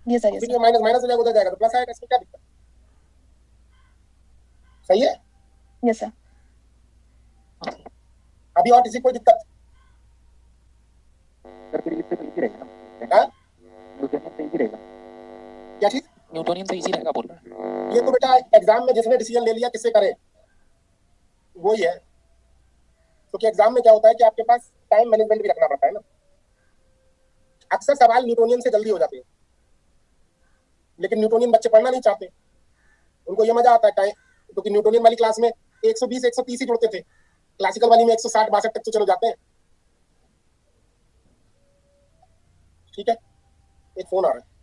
ये सर, फिर ये माइनस माइनस हो जाएगा, उधर जाएगा तो प्लस आएगा, इसमें क्या दिक्कत? सही है? Yes sir. अभी और किसी कोई दिक्कत? सर फिर इससे तो इजी रहेगा ना, हाँ न्यूटोनियन से इजी रहेगा। क्या चीज? न्यूटोनियन तो इजी रहेगा बोल रहा है। ये तो बेटा एग्जाम में जिसने डिसीजन ले लिया किससे करे वो ही है। क्योंकि एग्जाम में क्या होता है कि आपके पास टाइम मैनेजमेंट भी रखना पड़ता है ना। अक्सर सवाल न्यूटोनियन से जल्दी हो जाते हैं, लेकिन न्यूटोनियन बच्चे पढ़ना नहीं चाहते, उनको ये मजा आता है टाइम, क्योंकि न्यूटोनियन वाली क्लास में 120 130 ही जुड़ते थे, क्लासिकल वाली में 160 62 तक तो चलो जाते हैं। ठीक है, एक फोन आ रहा है।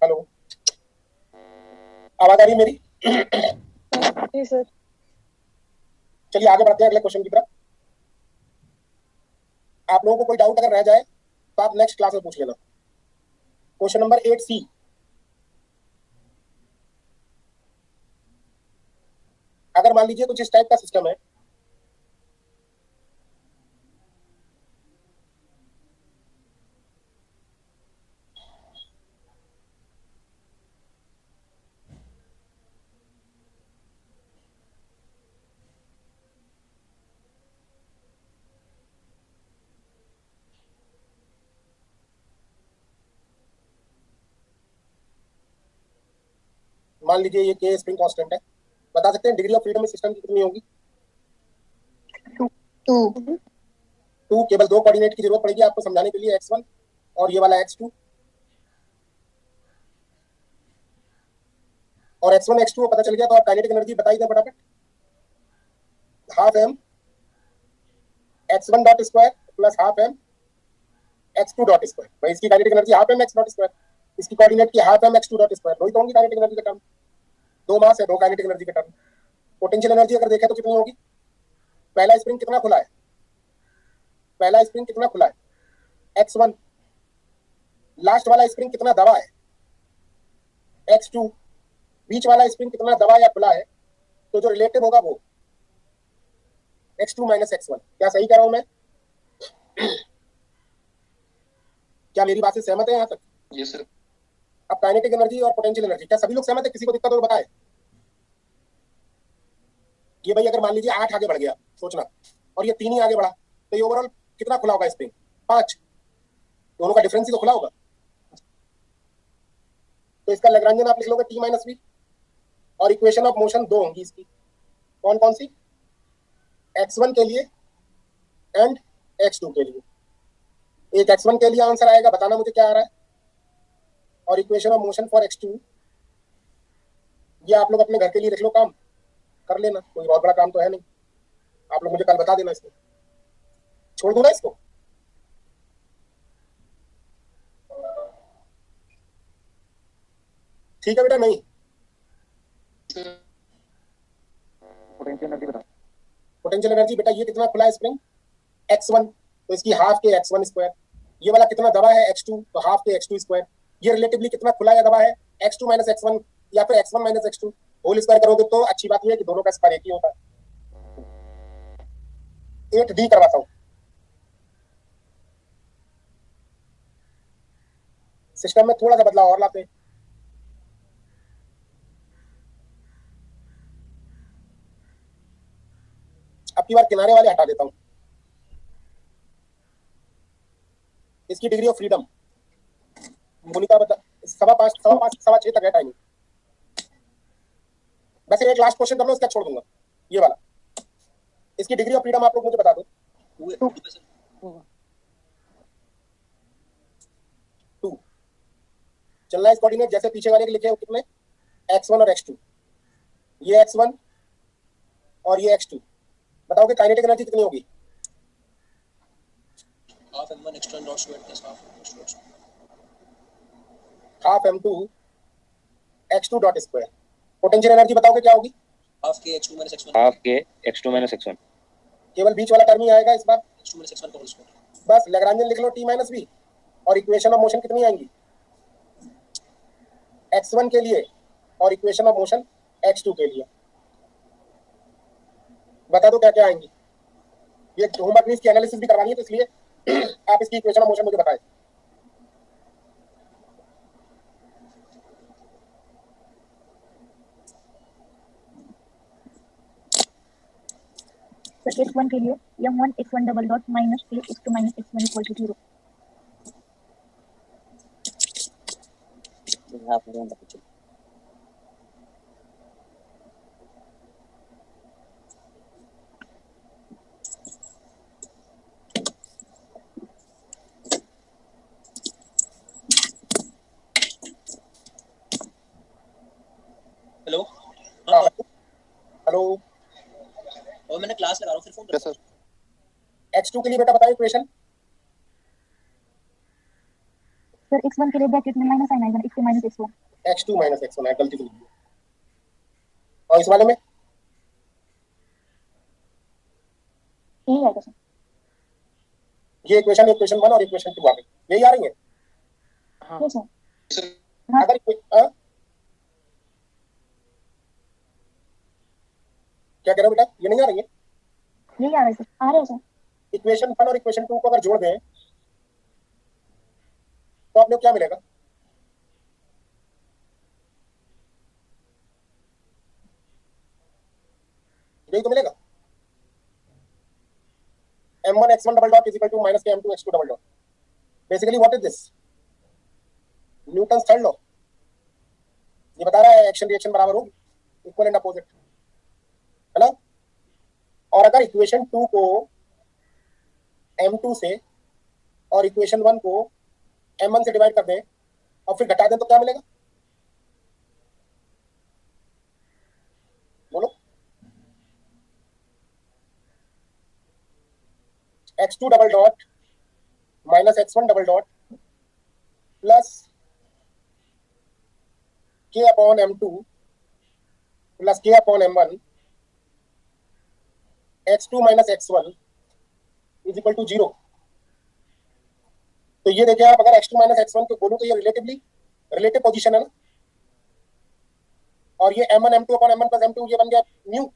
हेलो, आवाज आ रही है मेरी? जी सर। चलिए आगे बढ़ते हैं अगले क्वेश्चन की तरफ। आप लोगों को कोई डाउट अगर रह जाए तो आप नेक्स्ट क्लास में पूछ लेना। Question number 8C। अगर मान लीजिए कुछ इस टाइप का सिस्टम है, मान लीजिए ये के स्प्रिंग कांस्टेंट है, बता सकते हैं डिग्री ऑफ फ्रीडम इस सिस्टम की कितनी होगी? 2। केवल 2 कोऑर्डिनेट की जरूरत पड़ेगी आपको समझाने के लिए, x1 और ये वाला x2, और x1 x2 पता चल गया तो आप काइनेटिक एनर्जी बता ही दें फटाफट। Half m x1 dot square plus half m x2 dot square. भाई इसकी kinetic energy half m x dot square, इसकी कोऑर्डिनेट की half m x2 dot square. वही तो होंगी काइनेटिक एनर्जी का टर्म। 2 मास है, 2 काइनेटिक एनर्जी का टर्म। पोटेंशियल एनर्जी अगर देखें तो कितनी होगी? पहला स्प्रिंग कितना खुला है? पहला स्प्रिंग कितना खुला है? x1। लास्ट वाला स्प्रिंग कितना दबा है? x2। बीच वाला स्प्रिंग कितना दबा या खुला है? तो जो रिलेटिव होगा वो x2 माइनस x1। क्या सही कह रहा हूं मैं? क्या मेरी बात से सहमत है यहाँ तक? Yes sir. अब काइनेटिक एनर्जी और पोटेंशियल एनर्जी, क्या सभी लोग सहमत है? किसी को दिक्कत हो तो बताए। ये भाई अगर मान लीजिए 8 आगे बढ़ गया, सोचना, और ये 3 ही आगे बढ़ा, तो ये ओवरऑल कितना खुला होगा स्प्रिंग? 5। दोनों का डिफरेंस ही तो खुला होगा। तो इसका लैग्रांजियन आप लिख लोगे t माइनस v, और इक्वेशन ऑफ मोशन 2 होंगी इसकी। कौन कौन सी? x1 के लिए एंड x2 के लिए। एक x1 के लिए आंसर आएगा, बताना मुझे क्या आ रहा है, और equation of motion for x2। ये आप लोग अपने घर के लिए लिख लो, काम कर लेना, कोई बहुत बड़ा काम तो है नहीं। आप लोग मुझे कल बता देना इसको, छोड़ दूं ना इसको? ठीक है बेटा? नहीं पोटेंशियल एनर्जी बता। पोटेंशियल एनर्जी बेटा, ये कितना खुला है स्प्रिंग? x1, तो इसकी हाफ के x1 स्क्वायर। ये वाला कितना दबा है? x2, तो हाफ के x2 स्क्वायर। ये रिलेटिवली कितना खुला या दबा है? x2 माइनस x1, या फिर x1 minus x2 whole square करोगे तो अच्छी बात यह है कि दोनों का स्क्वायर एक ही होता है। 8D करवाता हूं। सिस्टम में थोड़ा सा बदलाव और लाते हैं। अब की बार किनारे वाले हटा देता हूं। इसकी डिग्री ऑफ फ्रीडम मोनिका बता। 5:15 तक है टाइमिंग। वैसे एक लास्ट क्वेश्चन कर लो, इसका छोड़ दूंगा ये वाला। इसकी डिग्री ऑफ फ्रीडम आप लोग मुझे बता दो। 2। चलना इस कोऑर्डिनेट जैसे पीछे वाले के लिखे हो, कितने? x1 और x2। ये x1 और ये x2। बताओगे काइनेटिक एनर्जी कितनी होगी? Half m1 x1 dot square plus half x2 dot square. Half m2 x2 dot square. Potential energy बताओगे क्या होगी? हाफ के x2 माइनस x1। हाफ के x2 माइनस x1। केवल बीच वाला टर्म ही आएगा इस बार। x2 माइनस x1 का होल स्क्वायर। बस लैग्रांजियन लिख लो t माइनस v, और इक्वेशन ऑफ मोशन कितनी आएंगी? x1 के लिए और इक्वेशन ऑफ मोशन x2 के लिए। बता दो क्या क्या आएंगी। ये होमवर्क में इसकी एनालिसिस भी करवानी है, तो इसलिए आप इसकी इक्वेशन ऑफ मोशन मुझे बताएं। x1 के लिए m1 x1 double dot minus k x2 minus x1 equal to 0। Hello hello, और मैंने क्लास लगा रहा हूं, फिर फोन कर। Yes sir. x2 के लिए बेटा बताओ इक्वेशन। सर x1 के लिए ब्रैकेट में माइनस साइन आएगा, x2 minus x1। x2 minus x1 है, गलती से लिख दिया। और इस वाले में यही आएगा सर। ये इक्वेशन 1 और इक्वेशन 2 आ गई, यही आ रही है। हाँ यस सर। अगर क्या कह रहे हो बेटा, ये नहीं आ रही है? यही आ रहा है सर, आ रहा है सर। इक्वेशन 1 और इक्वेशन 2 को अगर जोड़ दें तो आप लोग क्या मिलेगा? यही तो मिलेगा, m1 x1 double dot is equal to minus k m2 x2 double dot. Basically what is this? Newton third law. ये बता रहा है एक्शन रिएक्शन बराबर होगी, इक्वल एंड अपोजिट, है ना? और अगर इक्वेशन 2 को m2 से और इक्वेशन 1 को m1 से डिवाइड कर दें और फिर घटा दें तो क्या मिलेगा? बोलो। x2 double dot minus x1 double dot plus k upon m2 plus k upon m1 x2 minus x1 is equal to 0। तो ये देखिए आप, अगर x2 माइनस x1 को बोलूं तो ये रिलेटिव पोजीशन है ना, और ये m1 m2 upon m1 plus m2 ये बन गया म्यू,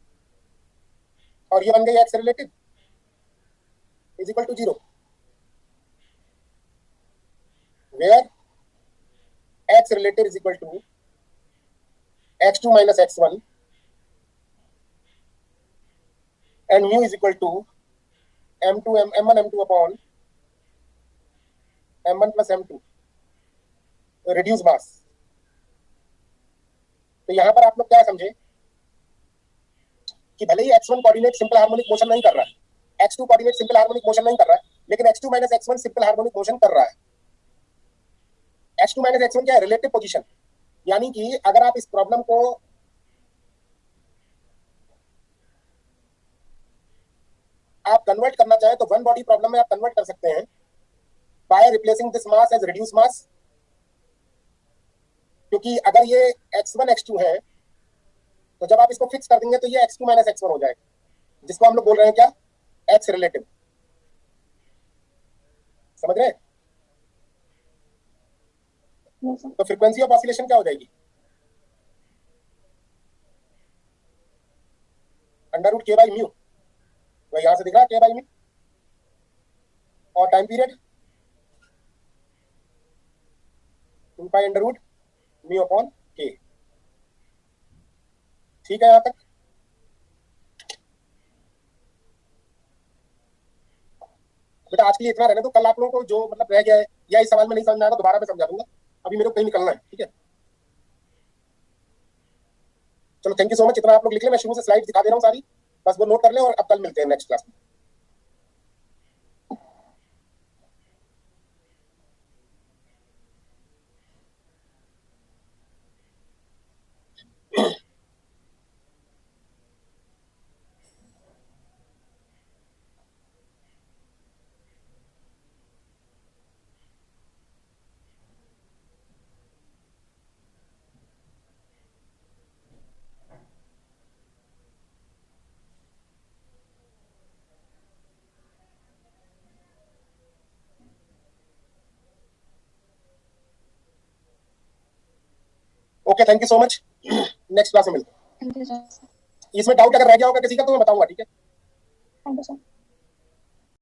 और ये बन गई x relative is equal to 0, where x relative is equal to x2 minus x1 and mu is equal to m1 m2 upon m1 plus m2 reduce mass। तो यहां पर आप लोग क्या समझे कि भले ही x1 coordinate simple harmonic motion नहीं कर रहा है, x2 coordinate simple harmonic motion नहीं कर रहा है, लेकिन x2 minus x1 simple harmonic motion कर रहा है। x2 माइनस x1 क्या है? Relative position. यानी कि अगर आप इस प्रॉब्लम को आप कन्वर्ट करना चाहें तो वन बॉडी प्रॉब्लम में आप कन्वर्ट कर सकते हैं by replacing this mass as reduce mass. क्योंकि अगर ये x1 x2 है तो जब आप इसको फिक्स कर देंगे तो ये x2 माइनस x1 हो जाएगा, जिसको हम लोग बोल रहे हैं क्या? x relative. समझ रहे हैं? तो फ्रीक्वेंसी ऑफ ऑसिलेशन क्या हो जाएगी? Under root k by mu, वह यहां से दिख रहा है k बाई म्यू, और time period 2 pi under root mu upon k। ठीक है यहां तक? बेटा आज के लिए इतना रहने दो, कल आप लोगों को जो मतलब रह गया है या इस सवाल में नहीं समझ आया तो दोबारा मैं समझा दूंगा, अभी मेरे को कहीं निकलना है। ठीक है, चलो थैंक यू सो मच। इतना आप लोग लिख लें, मैं शुरू से स्लाइड दिखा दे रहा हूँ सारी, बस वो नोट कर लें और अब कल मिलते हैं नेक्स्ट क्लास में। Okay, thank you so much. Next class में मिलते हैं। Thank you sir. इसमें डाउट अगर रह गया होगा किसी का तो मैं बताऊंगा। ठीक है, थैंक यू सर।